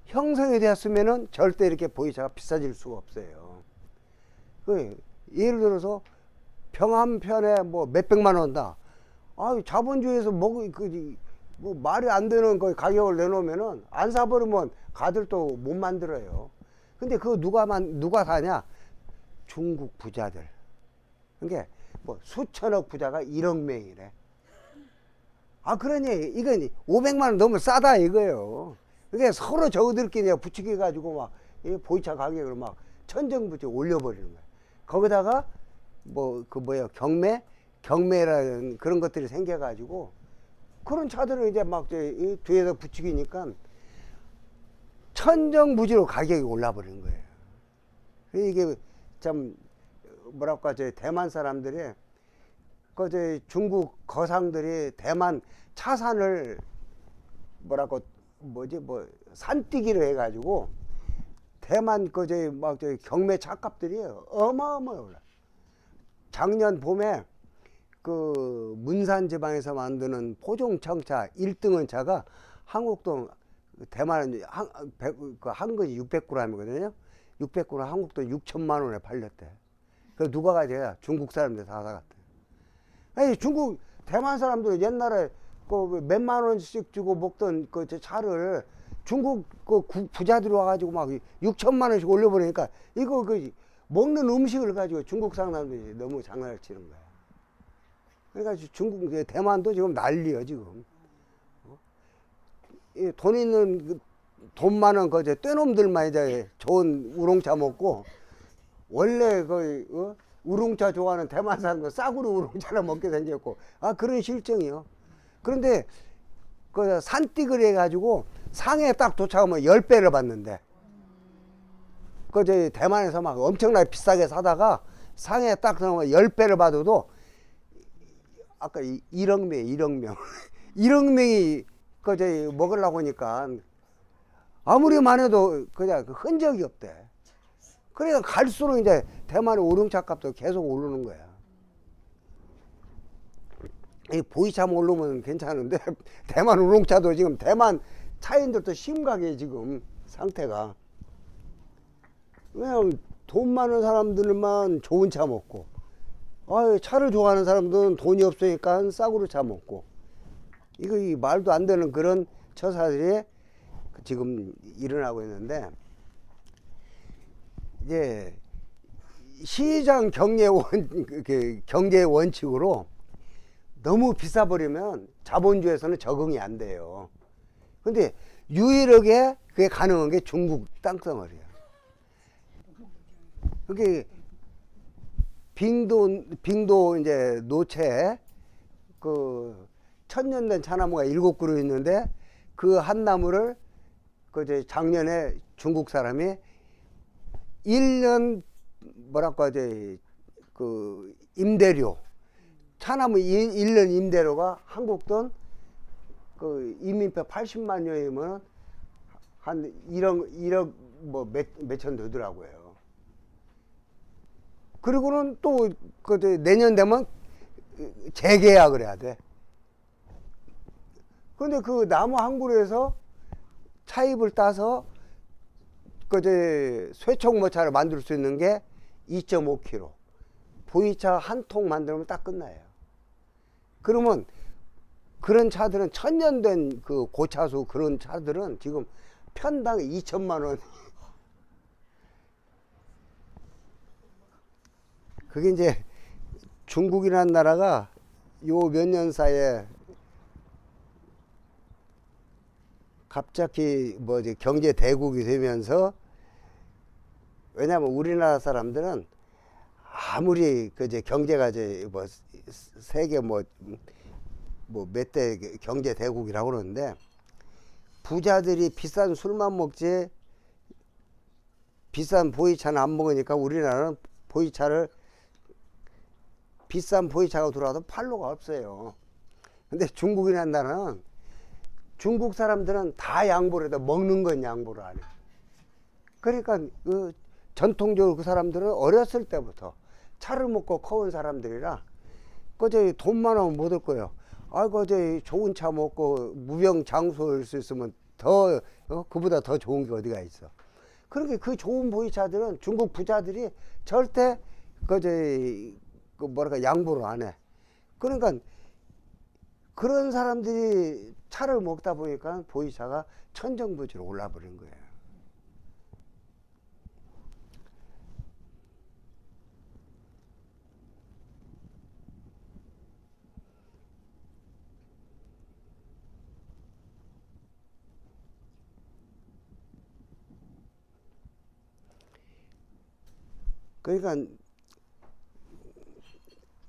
형성이 되었으면은 절대 이렇게 보이차가 비싸질 수가 없어요. 예를 들어서 병 한 편에 뭐 몇백만 원다. 자본주의에서 뭐 말이 안 되는 그 가격을 내놓으면은 안 사버리면 가들도 못 만들어요. 근데 그거 누가 사냐? 중국 부자들. 그게 뭐 수천억 부자가 1억 명이래. 그러니 이건 500만 원 너무 싸다 이거예요. 그게 서로 저들끼리 부추겨 가지고 막 보이차 가격을 막 천정부지 올려버리는 거야. 거기다가 경매라는 그런 것들이 생겨가지고 그런 차들을 이제 막 뒤에서 부추기니까 천정부지로 가격이 올라버리는 거예요. 이게 참 뭐랄까 대만 사람들이 중국 거상들이 대만 차산을 산뛰기를 해가지고 대만 경매 차값들이 어마어마해 올라. 작년 봄에 그 문산 지방에서 만드는 포종청차 1등원 차가 한국돈 대만은 한 것이 600g이거든요. 600g 한국돈 6천만 원에 팔렸대. 그 누가 가져야 중국 사람들 다 사갔대. 아니 중국 대만 사람들 옛날에 그 몇만 원씩 주고 먹던 그 차를 중국 그 부자들이 와가지고 막 6천만 원씩 올려버리니까 이거 먹는 음식을 가지고 중국 사람들이 너무 장난을 치는 거야. 그러니까 대만도 지금 난리야 지금. 돈 있는 돈 많은 떼놈들만 이제 좋은 우롱차 먹고 원래 우롱차 좋아하는 대만 사람도 싸구려 우롱차를 먹게 생겼고, 아, 그런 실정이요. 그런데 그 산띠글 해가지고 상해에 딱 도착하면 10배를 받는데, 그 저 대만에서 막 엄청나게 비싸게 사다가 상해에 딱 들어가면 10배를 받아도, 아까 1억명 1억명이 그 저 먹으려고 하니까 아무리만 해도 그냥 그 흔적이 없대. 그러니까 갈수록 이제 대만의 우롱차 값도 계속 오르는 거야. 이 보이차 오르면 괜찮은데 대만 우롱차도 지금 대만 차인들도 심각해 지금 상태가. 왜냐면 돈 많은 사람들만 좋은 차 먹고, 차를 좋아하는 사람들은 돈이 없으니까 싸구려 차 먹고, 이거 이 말도 안 되는 그런 처사들이 지금 일어나고 있는데, 이제 시장 경제 원칙으로 너무 비싸 버리면 자본주의에서는 적응이 안 돼요. 근데 유일하게 그게 가능한 게 중국 땅덩어리야. 그게 빙도 이제 노체에 그 천년된 차나무가 7그루 있는데, 그 한 나무를 그 작년에 중국 사람이 1년 뭐랄까 이제 그 임대료, 차나무 1년 임대료가 한국 돈 그 이민표 80만원이면 한 1억 뭐 몇천 되더라고요. 그리고는 또 그 내년 되면 재계약을 해야 돼. 근데 그 나무 한 그루에서 차잎을 따서 그 쇠총모차를 만들 수 있는 게 2.5kg. 보이차 한 통 만들면 딱 끝나요. 그러면 그런 차들은 천년 된 그 고차수 그런 차들은 지금 편당 2천만 원. 그게 이제 중국이라는 나라가 요 몇 년 사이에 갑자기 뭐 이제 경제 대국이 되면서, 왜냐하면 우리나라 사람들은 아무리 그 이제 경제가 이제 뭐 세계 뭐 몇 대 경제 대국이라고 그러는데, 부자들이 비싼 술만 먹지 비싼 보이차는 안 먹으니까 우리나라는 비싼 보이차가 들어와도 팔로가 없어요. 근데 중국이라는 나라는 중국 사람들은 다 양보를 해도 먹는 건 양보를 안 해. 그러니까 그 전통적으로 그 사람들은 어렸을 때부터 차를 먹고 커온 사람들이라 그저 돈 많으면 못 올 거예요. 저 좋은 차 먹고 무병장수할 수 있으면 더 그보다 더 좋은 게 어디가 있어. 그렇게 그 좋은 보이차들은 중국 부자들이 절대 그 뭐랄까 양보를 안 해. 그러니까 그런 사람들이 차를 먹다 보니까 보이차가 천정부지로 올라버린 거예요. 그러니까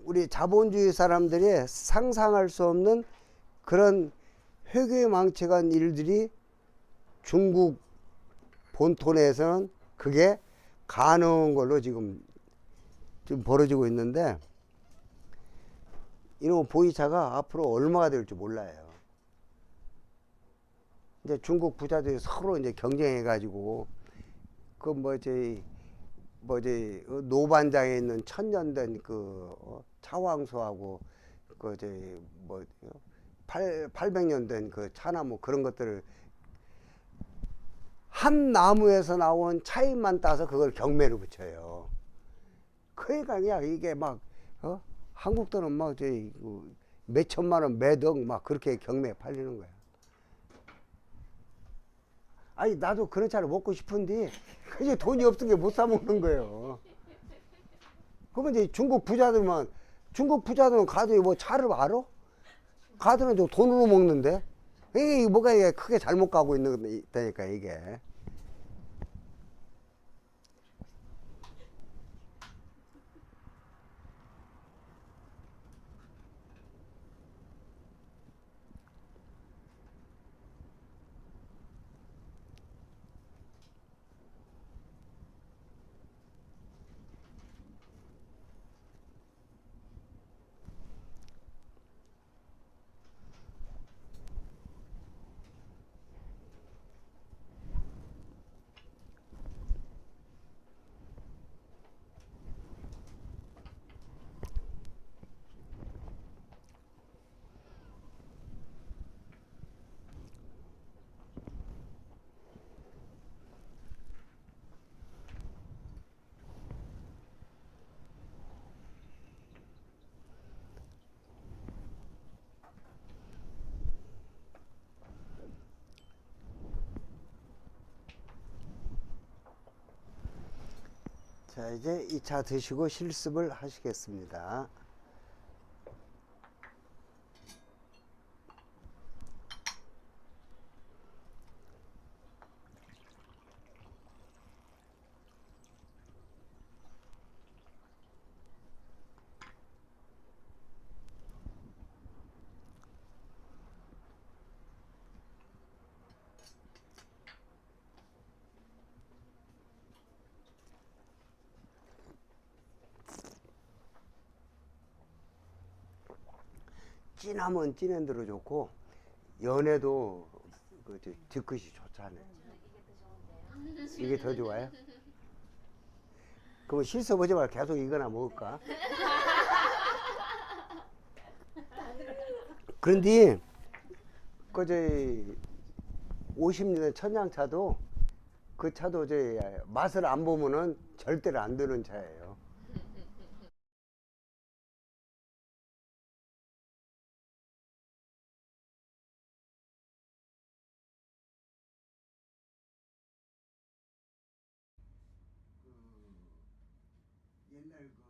우리 자본주의 사람들이 상상할 수 없는 그런 회귀망측한 일들이 중국 본토 내에서는 그게 가능한 걸로 지금 벌어지고 있는데, 이런 보이차가 앞으로 얼마가 될지 몰라요. 이제 중국 부자들이 서로 이제 경쟁해 가지고 그 노반장에 있는 천년된 그 차왕소하고 800년 된 그 차나무 그런 것들을 한 나무에서 나온 차잎만 따서 그걸 경매를 붙여요. 그러니까 그냥 이게 막 한국 돈은 막 몇 천만 원 매덕 막 그렇게 경매에 팔리는 거야. 아니 나도 그런 차를 먹고 싶은데 그게 돈이 없은 게 못 사 먹는 거예요. 그러면 이제 중국 부자들은 가도 뭐 차를 알아? 가들은 좀 돈으로 먹는데 이게 뭐가 이게 크게 잘못 가고 있다니까 이게. 자, 이제 2차 드시고 실습을 하시겠습니다. 진하면 진한 대로 좋고 연해도 그 뒤끝이 좋잖아요. 이게 더 좋아요? 그럼 실습하지 말고 계속 이거나 먹을까? 그런데 그저 50년 천냥차도 그 차도 저 맛을 안 보면은 절대로 안 드는 차예요. 옛날 그